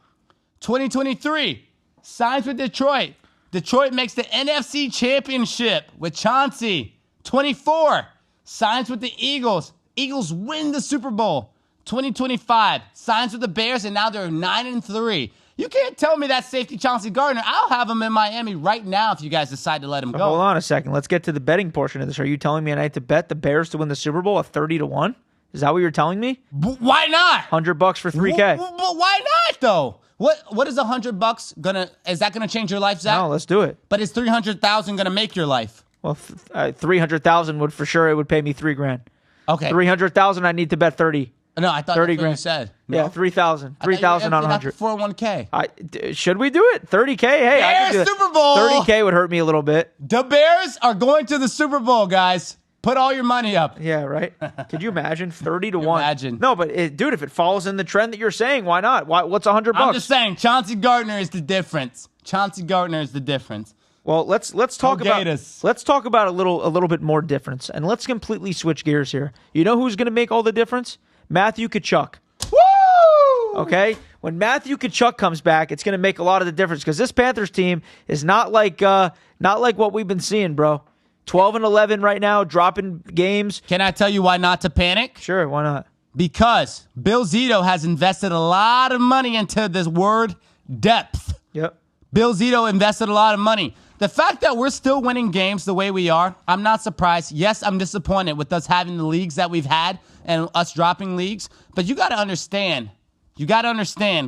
2023. Signs with Detroit. Detroit makes the NFC Championship with Chauncey. 24. Signs with the Eagles. Eagles win the Super Bowl. 2025, signs with the Bears, and now they're 9-3. You can't tell me that safety Chauncey Gardner. I'll have him in Miami right now if you guys decide to let him go. Hold on a second. Let's get to the betting portion of this. Are you telling me I need to bet the Bears to win the Super Bowl at 30-1? Is that what you're telling me? Why not? $100 for $3K. Why not though? What is $100 gonna? Is that gonna change your life, Zach? No, let's do it. But is 300,000 gonna make your life? Well, 300,000 would for sure. It would pay me $3,000. Okay. 300,000. I need to bet 30. No, I thought 30 that's what you said. Yeah, 3,000. 3,000 on 100. 401k. Should we do it? 30K? Hey, I can do Bears it. Super Bowl. 30K would hurt me a little bit. The Bears are going to the Super Bowl, guys. Put all your money up. Yeah, right. Could you imagine 30-1? Imagine. No, but dude, if it follows in the trend that you're saying, why not? What's $100? I'm just saying, Chauncey Gardner is the difference. Chauncey Gardner is the difference. Well, let's talk about a little bit more difference, and let's completely switch gears here. You know who's going to make all the difference? Matthew Tkachuk. Woo! Okay, when Matthew Tkachuk comes back, it's going to make a lot of the difference because this Panthers team is not like what we've been seeing, bro. 12-11 right now, dropping games. Can I tell you why not to panic? Sure, why not? Because Bill Zito has invested a lot of money into this word depth. Yep. Bill Zito invested a lot of money. The fact that we're still winning games the way we are, I'm not surprised. Yes, I'm disappointed with us having the leagues that we've had and us dropping leagues. But you got to understand.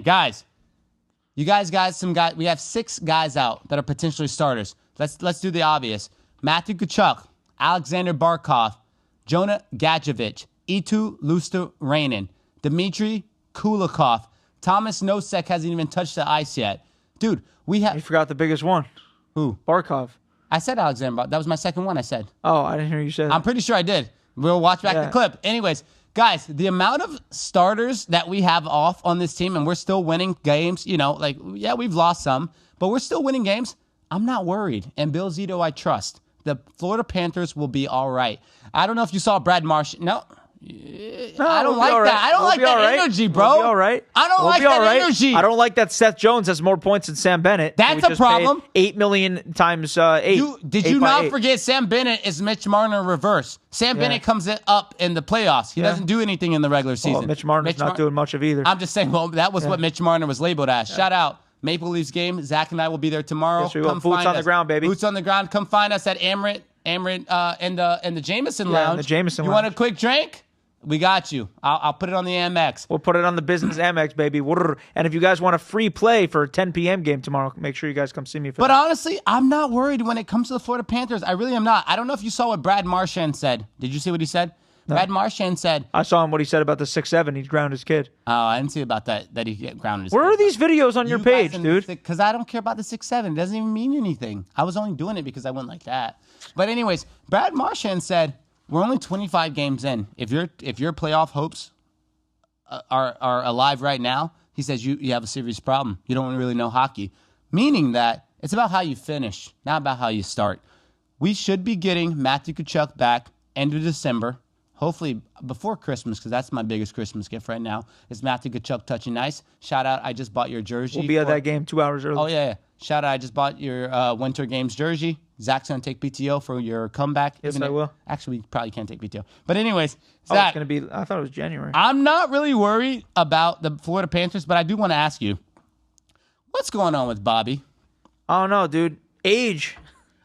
Guys. You guys got some guys. We have 6 guys out that are potentially starters. Let's do the obvious. Matthew Tkachuk, Alexander Barkov, Jonah Gadjevich, Eetu Luostarinen, Dmitry Kulikov, Thomas Nosek hasn't even touched the ice yet. Dude, we You have... forgot the biggest one. Who? Barkov. I said Alexander. That was my second one I said. Oh, I didn't hear you say that. I'm pretty sure I did. We'll watch back the clip. Anyways, guys, the amount of starters that we have off on this team, and we're still winning games, we've lost some, but we're still winning games. I'm not worried. And Bill Zito, I trust. The Florida Panthers will be all right. I don't know if you saw Brad Marsh. No. I don't like that. I don't like that energy, bro. We'll be all right. I don't like that energy. I don't like that Seth Jones has more points than Sam Bennett. That's a problem. $8 million times 8. Did you not forget Sam Bennett is Mitch Marner reverse? Sam Bennett comes up in the playoffs. He doesn't do anything in the regular season. Well, Mitch Marner's not doing much of either. I'm just saying, that was what Mitch Marner was labeled as. Shout out. Maple Leafs game. Zach and I will be there tomorrow. Yes, we will. Boots on the ground, baby. Boots on the ground. Come find us at Amrit in the Jameson Lounge. The Jameson You Lounge. want a quick drink? We got you. I'll put it on the Amex. We'll put it on the business Amex, baby. And if you guys want a free play for a 10 p.m. game tomorrow, make sure you guys come see me. But honestly, I'm not worried when it comes to the Florida Panthers. I really am not. I don't know if you saw what Brad Marchand said. Did you see what he said? No. Brad Marchand said... I saw him what he said about the 6'7". He'd ground his kid. Oh, I didn't see about that he get grounded his Where kid. are these videos on your page, dude? Because I don't care about the 6'7". It doesn't even mean anything. I was only doing it because I went like that. But anyways, Brad Marchand said... We're only 25 games in. If your playoff hopes are alive right now, he says you have a serious problem. You don't really know hockey. Meaning that it's about how you finish, not about how you start. We should be getting Matthew Tkachuk back end of December, hopefully before Christmas, because that's my biggest Christmas gift right now, is Matthew Tkachuk touching ice. Shout out, I just bought your jersey. We'll be at that game 2 hours early. Oh, yeah. Shout out, I just bought your Winter Games jersey. Zach's going to take PTO for your comeback. Yes, I will. Actually, we probably can't take PTO. But anyways, Zach. I thought it was January. I'm not really worried about the Florida Panthers, but I do want to ask you, what's going on with Bobby? Oh, no, dude. Age.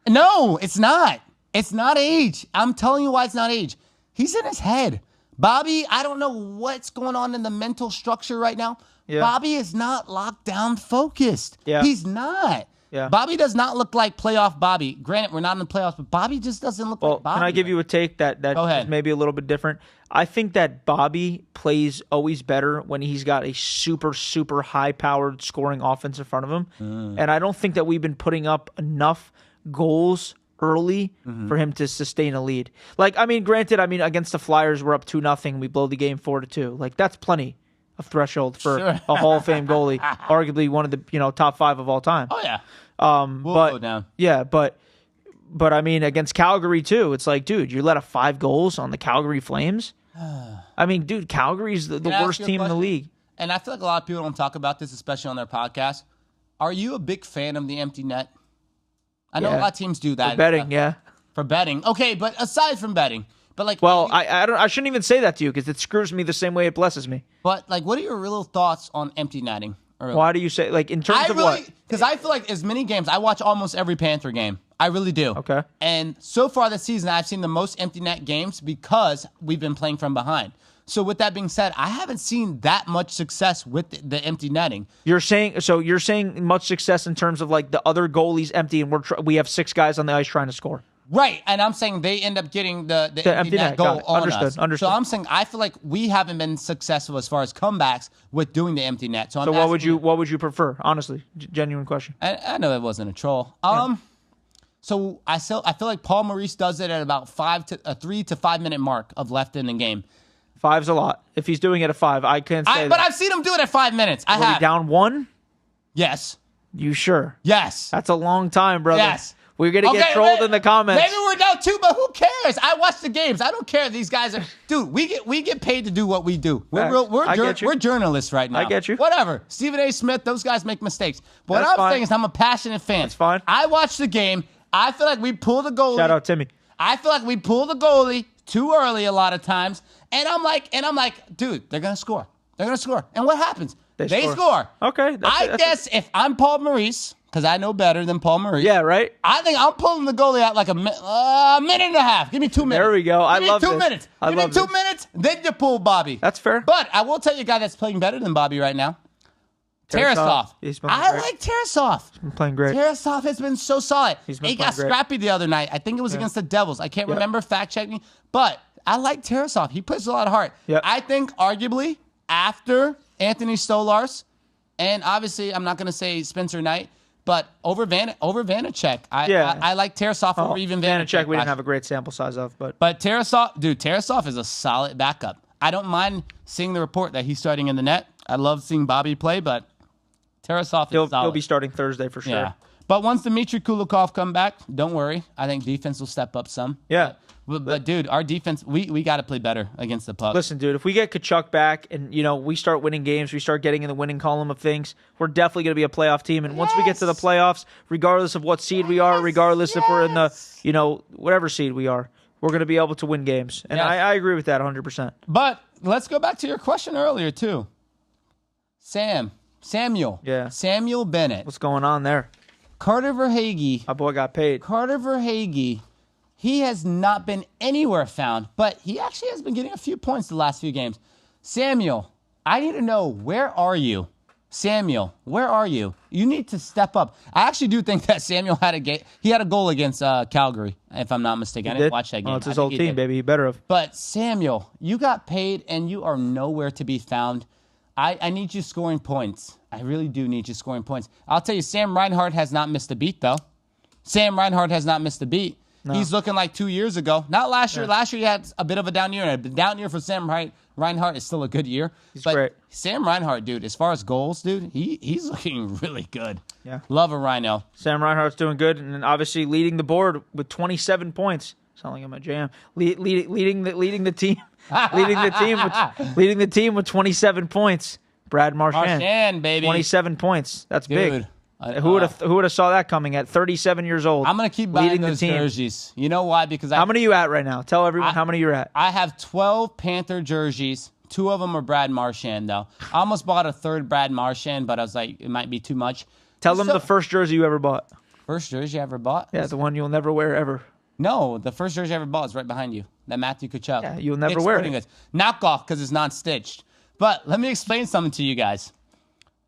No, it's not. It's not age. I'm telling you why it's not age. He's in his head. Bobby, I don't know what's going on in the mental structure right now. Yeah. Bobby is not locked down focused. Yeah. He's not. Yeah. Bobby does not look like playoff Bobby. Granted, we're not in the playoffs, but Bobby just doesn't look like Bobby. Can I give you a take that is maybe a little bit different? I think that Bobby plays always better when he's got a super, super high-powered scoring offense in front of him. And I don't think that we've been putting up enough goals early for him to sustain a lead. Granted, against the Flyers, we're up 2-0. We blow the game 4-2. Like, that's plenty of threshold for a Hall of Fame goalie, arguably one of the top 5 of all time. Oh yeah. We'll go down. Yeah, but against Calgary too, it's like, dude, you let up 5 goals on the Calgary Flames. Dude, Calgary's the worst team in the league. And I feel like a lot of people don't talk about this, especially on their podcast. Are you a big fan of the empty net? I know a lot of teams do that. For betting, yeah. For betting, okay, but aside from betting. But I shouldn't even say that to you because it screws me the same way it blesses me. But what are your real thoughts on empty netting? Why do you say in terms of what? Because I feel like as many games, I watch almost every Panther game. I really do. Okay. And so far this season, I've seen the most empty net games because we've been playing from behind. So with that being said, I haven't seen that much success with the empty netting. You're saying much success in terms of the other goalies empty and we have 6 guys on the ice trying to score. Right, and I'm saying they end up getting the empty net goal on us. Understood. So I'm saying I feel like we haven't been successful as far as comebacks with doing the empty net. So what would you prefer? Honestly, genuine question. I know it wasn't a troll. So I feel like Paul Maurice does it at about 3 to 5 minute mark of left in the game. 5's a lot. If he's doing it at 5, I can't say. But I've seen him do it at 5 minutes. Are we down 1? Yes. You sure? Yes. That's a long time, brother. Yes. We're going to get trolled in the comments. Maybe we're down 2, but who cares? I watch the games. I don't care if these guys are... Dude, we get paid to do what we do. We're journalists right now. I get you. Whatever. Stephen A. Smith, those guys make mistakes. But what I'm saying is I'm a passionate fan. That's fine. I watch the game. I feel like we pull the goalie. Shout out Timmy. I feel like we pull the goalie too early a lot of times. And I'm like, dude, they're going to score. They're going to score. And what happens? They score. Okay. I guess if I'm Paul Maurice... Because I know better than Paul Maurice. Yeah, right? I think I'm pulling the goalie out like a minute and a half. Give me 2 minutes. There we go. I love this. Give me 2 minutes. Give me 2 minutes, then you pull Bobby. That's fair. But I will tell you a guy that's playing better than Bobby right now. Tarasov. I like Tarasov. He's been playing great. Tarasov has been so solid. He got great. scrappy the other night. I think it was against the Devils. I can't remember. Fact check me. But I like Tarasov. He puts a lot of heart. Yep. I think arguably after Anthony Stolarz, And obviously, I'm not going to say Spencer Knight, but over Vanacek. I like Tarasov over even Vanacek. We didn't have a great sample size of, but Tarasov is a solid backup. I don't mind seeing the report that he's starting in the net. I love seeing Bobby play, but Tarasov is solid. He'll be starting Thursday for sure. Yeah. But once Dmitry Kulikov come back, don't worry. I think defense will step up some. Yeah. But dude, our defense, we got to play better against the puck. Listen, dude, if we get Kachuk back and, we start winning games, we start getting in the winning column of things, we're definitely going to be a playoff team. And once we get to the playoffs, regardless of what seed we are, regardless if we're in the, whatever seed we are, we're going to be able to win games. And I agree with that 100%. But let's go back to your question earlier, too. Samuel. Yeah. Samuel Bennett. What's going on there? Carter Verhaeghe. My boy got paid. Carter Verhaeghe. He has not been anywhere found, but he actually has been getting a few points the last few games. Samuel, I need to know, where are you? Samuel, where are you? You need to step up. I actually do think that Samuel had a goal against Calgary, if I'm not mistaken. I didn't watch that game. Oh, it's his whole team, baby. He better have. But Samuel, you got paid and you are nowhere to be found. I need you scoring points. I really do need you scoring points. I'll tell you, Sam Reinhart has not missed a beat, though. Sam Reinhart has not missed a beat. No. He's looking like 2 years ago. Not last year. Last year he had a bit of a down year. And a down year for Sam Reinhart is still a good year. He's great. Sam Reinhart, dude, as far as goals, dude, he's looking really good. Yeah. Love a Rhino. Sam Reinhart's doing good, and obviously leading the board with 27 points. Sound like I'm a jam. Leading the team. leading the team with 27 points. Brad Marchand, baby. 27 points. That's dude, big. Who would have saw that coming at 37 years old? I'm gonna keep buying those jerseys. You know why? Because how many are you at right now? Tell everyone how many you're at. I have 12 Panther jerseys. 2 of them are Brad Marchand, though. I almost bought a third Brad Marchand, but I was like, it might be too much. Tell them the first jersey you ever bought. First jersey I ever bought? Yeah, the one you'll never wear ever. No, the first jersey I ever bought is right behind you. That Matthew Tkachuk. Yeah, you'll never wear it. Knockoff because it's non-stitched. But let me explain something to you guys.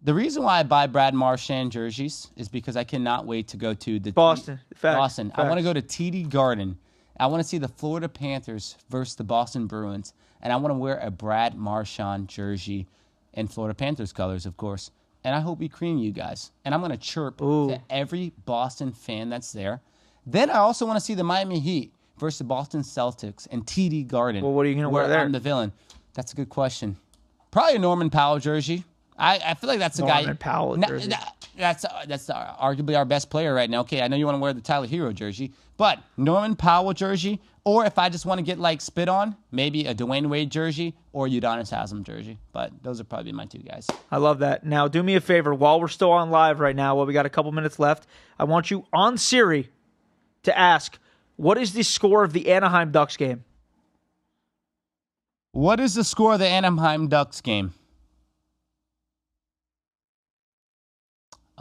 The reason why I buy Brad Marchand jerseys is because I cannot wait to go to the Boston. Boston. I want to go to TD Garden. I want to see the Florida Panthers versus the Boston Bruins, and I want to wear a Brad Marchand jersey in Florida Panthers colors, of course. And I hope we cream you guys. And I'm going to chirp to every Boston fan that's there. Then I also want to see the Miami Heat versus the Boston Celtics in TD Garden. Well, what are you going to wear there? I'm the villain. That's a good question. Probably a Norman Powell jersey. I feel like that's a guy. Norman Powell jersey. That's arguably our best player right now. Okay, I know you want to wear the Tyler Hero jersey, but Norman Powell jersey, or if I just want to get like spit on, maybe a Dwayne Wade jersey or Udonis Haslem jersey. But those are probably my 2 guys. I love that. Now, do me a favor. While we're still on live right now, we got a couple minutes left, I want you on Siri to ask, what is the score of the Anaheim Ducks game? What is the score of the Anaheim Ducks game?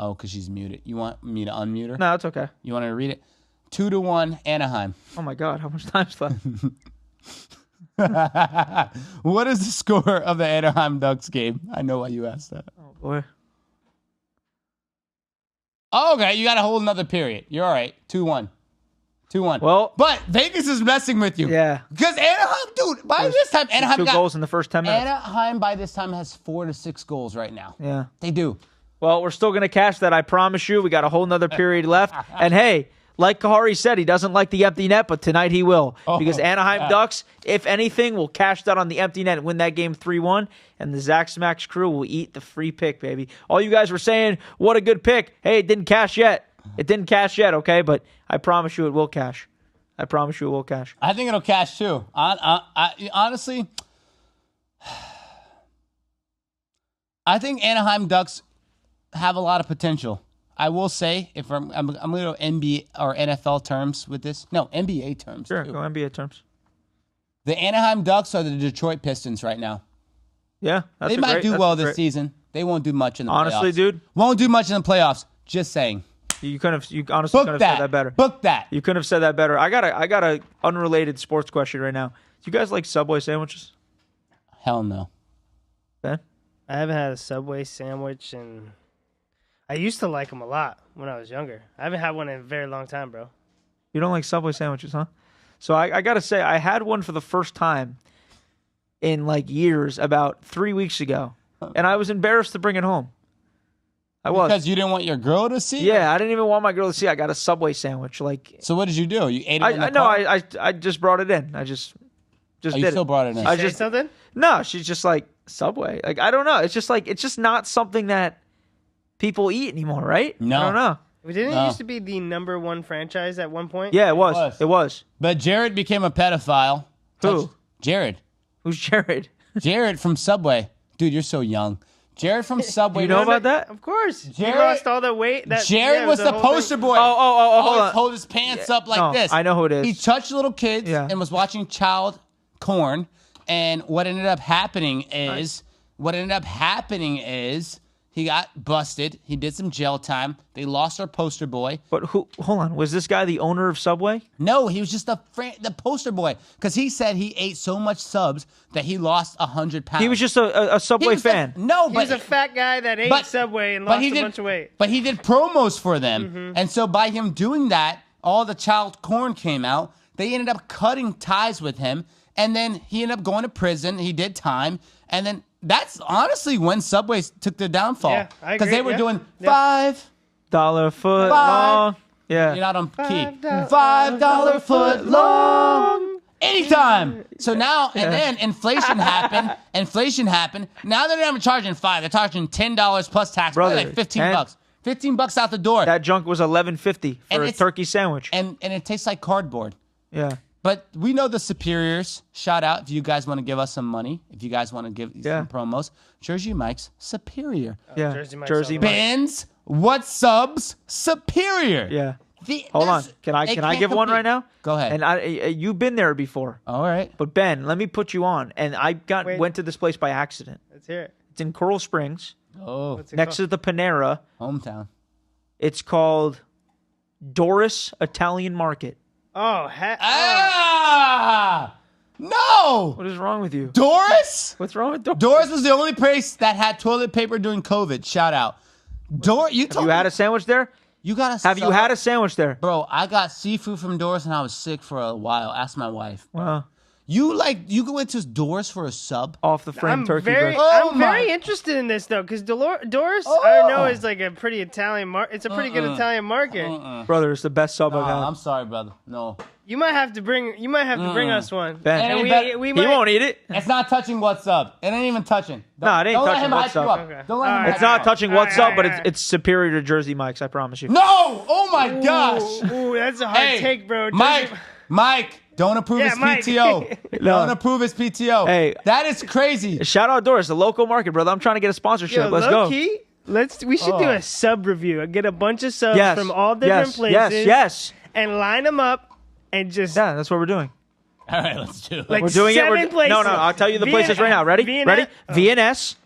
Oh, because she's muted. You want me to unmute her? No, it's okay. You want her to read it? 2-1 Anaheim. Oh, my God. How much time's left? What is the score of the Anaheim Ducks game? I know why you asked that. Oh, boy. Oh, okay, you got to hold another period. You're all right. 2-1. 2-1. Well, but Vegas is messing with you. Yeah. Because Anaheim, dude, by this time, Anaheim got 2 goals in the first 10 minutes. Anaheim by this time has 4 to 6 goals right now. Yeah. They do. Well, we're still going to cash that, I promise you. We got a whole nother period left. And, hey, like Kahari said, he doesn't like the empty net, but tonight he will. Because Anaheim Ducks, if anything, will cash that on the empty net and win that game 3-1. And the Zach Smackz crew will eat the free pick, baby. All you guys were saying, what a good pick. Hey, it didn't cash yet. It didn't cash yet, okay? But I promise you it will cash. I promise you it will cash. I think it'll cash, too. Honestly, I think Anaheim Ducks have a lot of potential. I will say, if I'm going to go NBA or NFL terms with this. No, NBA terms. Sure, go NBA terms. The Anaheim Ducks are the Detroit Pistons right now. Yeah, they might do well this season. They won't do much in the playoffs. Honestly, dude. Won't do much in the playoffs. Just saying. You honestly could have said that better. Book that. You couldn't have said that better. I got a unrelated sports question right now. Do you guys like Subway sandwiches? Hell no. Ben? I haven't had a Subway sandwich, and I used to like them a lot when I was younger. I haven't had one in a very long time, bro. You don't like Subway sandwiches, huh? So I got to say, I had one for the first time in like years about 3 weeks ago, and I was embarrassed to bring it home. I was. Because you didn't want your girl to see? Yeah, I didn't even want my girl to see. I got a Subway sandwich. Like, So what did you do? You ate it in the no, car? I just brought it in. I just Oh, did you it. still brought it in. I Say just something. no. She's just like Subway. Like, I don't know. It's just not something that people eat anymore, right? No. I don't know. Didn't No. it used to be the #1 franchise at one point? Yeah, it was. It was. But Jared became a pedophile. Who? Jared. Who's Jared? Jared from Subway. Dude, you're so young. Jared from Subway. You know about that? Of course. He Jared- lost all the weight. Jared was the poster boy. Oh, hold Always on. hold his pants up like No, this. I know who it is. He touched little kids Yeah. and was watching child porn. And what ended up happening is, he got busted. He did some jail time. They lost our poster boy. But hold on. Was this guy the owner of Subway? No, he was just the poster boy because he said he ate so much subs that he lost 100 pounds. He was just a He Subway was fan. No, He but was a fat guy that ate but- Subway and but lost he a did- bunch of weight. But he did promos for them. Mm-hmm. And so by him doing that, all the child corn came out. They ended up cutting ties with him. And then he ended up going to prison. He did time. And then that's honestly when Subway took their downfall. Yeah, I Because agree, they were yeah. doing Yeah. $5 foot Five. long. Yeah. You're not on key. $5 $5 long. Anytime. So now, and then inflation happened. Now they're not even charging $5. They're charging $10 plus tax. Brother, Like 15 10? bucks. 15 bucks out the door. That junk was $11.50 And for a it's- turkey sandwich. and it tastes like cardboard. Yeah. But we know the superiors. Shout out if you guys want to give us some money. If you guys want to give some promos. Jersey Mike's Superior. Yeah. Jersey Mike's Jersey all the way. Mike. Ben's What Subs Superior. Yeah. The- Hold on. there's- Can I they give can't one compete. right now? Go ahead. And you've been there before. All right. But Ben, let me put you on. And I Wait. went to this place by accident. Let's hear it. It's in Coral Springs, Oh, What's it next called? to the Panera. hometown. It's called Doris Italian Market. Oh, Ah! No! What is wrong with you? Doris? What's wrong with Doris? Doris was the only place that had toilet paper during COVID. Shout out. You Have you had a sandwich there? You got Have you had a sandwich there? Bro, I got seafood from Doris and I was sick for a while. Ask my wife. Well, You go into Doris for a sub? off the frame I'm turkey very, breast. Oh I'm my- very interested in this though, because Doris, Oh. I know is like a pretty Italian market. It's a pretty good Italian market. Brother, it's the best sub I've had. I'm sorry, brother. No. You might have to bring us one. Ben. And Hey, we He might. won't eat it. It's not touching what's up. It ain't even touching. No, it ain't don't touching let him what's hype you up. up. Okay. Don't let him All right. hype It's you not up. touching All what's right, up, but all right. it's superior to Jersey Mike's, I promise you. No! Oh my gosh. Ooh, that's a hard Hey, take, bro. Mike, don't approve Yeah, his Mike. PTO. No. Don't approve his PTO. Hey. That is crazy. Shout out Doris, the local market, brother. I'm trying to get a sponsorship. Yo, Let's low go. key, we should do Oh. a sub review. Get a bunch of subs Yes. from all different places. Yes. And line them up and just Yeah, that's what we're doing. All right, let's do it. like We're doing it. 7 places. No, I'll tell you the places right now. Ready? VNS? Ready? Oh. VNS.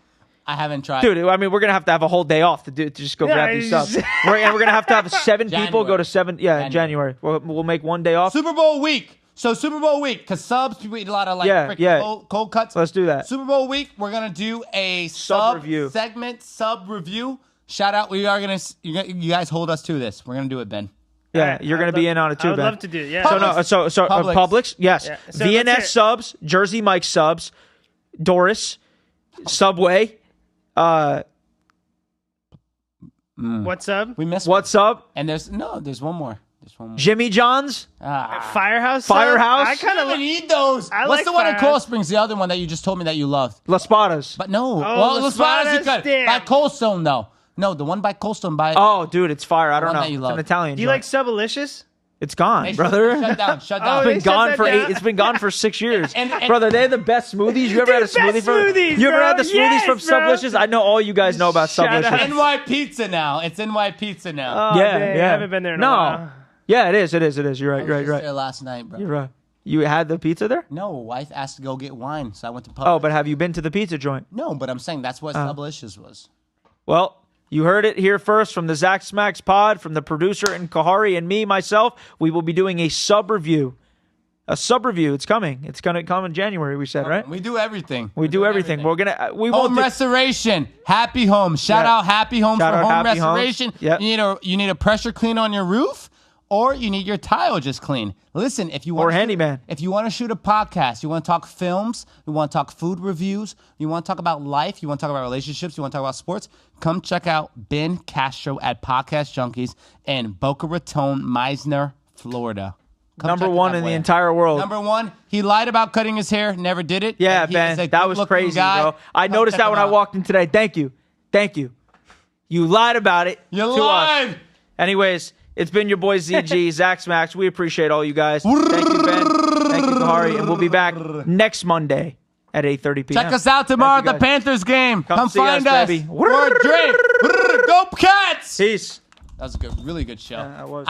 I haven't tried. Dude, I mean, we're gonna have to have a whole day off to just go Yeah, grab these it's subs. just- We're gonna have to have 7 people go to January. 7. Yeah, in January. We'll make one day off. Super Bowl week. So Super Bowl week, because subs, people eat a lot of like Yeah, freaking yeah. cold cuts. Let's do that. Super Bowl week, we're gonna do a Sub sub review. segment, sub review. Shout out, we are gonna. You guys hold us to this. We're gonna do it, Ben. Yeah, Alright, you're I gonna would be love- in on it too, I would Ben. love to do it. Yeah. So no, so Publix. Publix, yes. Yeah. So let's hear VNS it. subs, Jersey Mike subs, Doris, Subway, What's up? We missed. what's up? And there's one more. There's one more. Jimmy John's, Firehouse. sub? Firehouse? I kind I of don't need those. I What's like the one in Firehouse. Coral Springs? The other one that you just told me that you loved. Las Patas. But no. Las Las you Patas, could. damn. By Coldstone though. No, the one by Coldstone by. Oh, dude, it's fire. I don't one know. that you It's love. an Italian. Do you joint. like Subalicious? It's gone, They brother. Shut down. Shut Oh, down. they It's been shut gone that for down? It's been gone for 6 years, And- brother. They have the best smoothies. You ever had a Dude, smoothie best from? smoothies, You ever bro. had the smoothies Yes, from bro. Sublicious? I know all you guys know about Shout out. Sublicious. NY Pizza now. It's NY Pizza now. Oh, Yeah, dang, yeah. I haven't been there in a No. while. Yeah, it is. You're right. I was Right. just Right. there last night, bro. You're right. You had the pizza there? No, wife asked to go get wine, so I went to Publix. Oh, but have you been to the pizza joint? No, but I'm saying that's what Sublicious was. Well, you heard it here first from the Zach Smackz pod, from the producer and Kahari and me, myself. We will be doing a sub review. A sub review. It's coming. It's going to come in January, we said, right? We do everything. We do everything. We're going to, we won't Home do, restoration, Happy Home. Shout Yeah. out Happy Home Shout for out home Happy Homes. restoration. Yep. You need a pressure clean on your roof, or you need your tile just clean. Listen, if you want Or handyman. if you want to shoot a podcast, you want to talk films, you want to talk food reviews, you want to talk about life, you want to talk about relationships, you want to talk about sports, come check out Ben Castro at Podcast Junkies in Boca Raton, Meisner, Florida. Come Number check it one out, in the boy. entire world. Number one, he lied about cutting his hair, never did it. Yeah, and he is Ben, a that was good-looking crazy, guy. bro. I Come noticed check that when him I out. walked in today. Thank you. You lied about it. You to lied. Us. Anyways, it's been your boy ZG, Zach Smackz. We appreciate all you guys. Thank you, Ben. Thank you, Kahari. And we'll be back next Monday at 8:30 p.m. Check us out tomorrow at Thank the you, guys. Panthers game. Come see find us, us. baby. For a drink. Go Cats. Peace. That was a really good show. That was.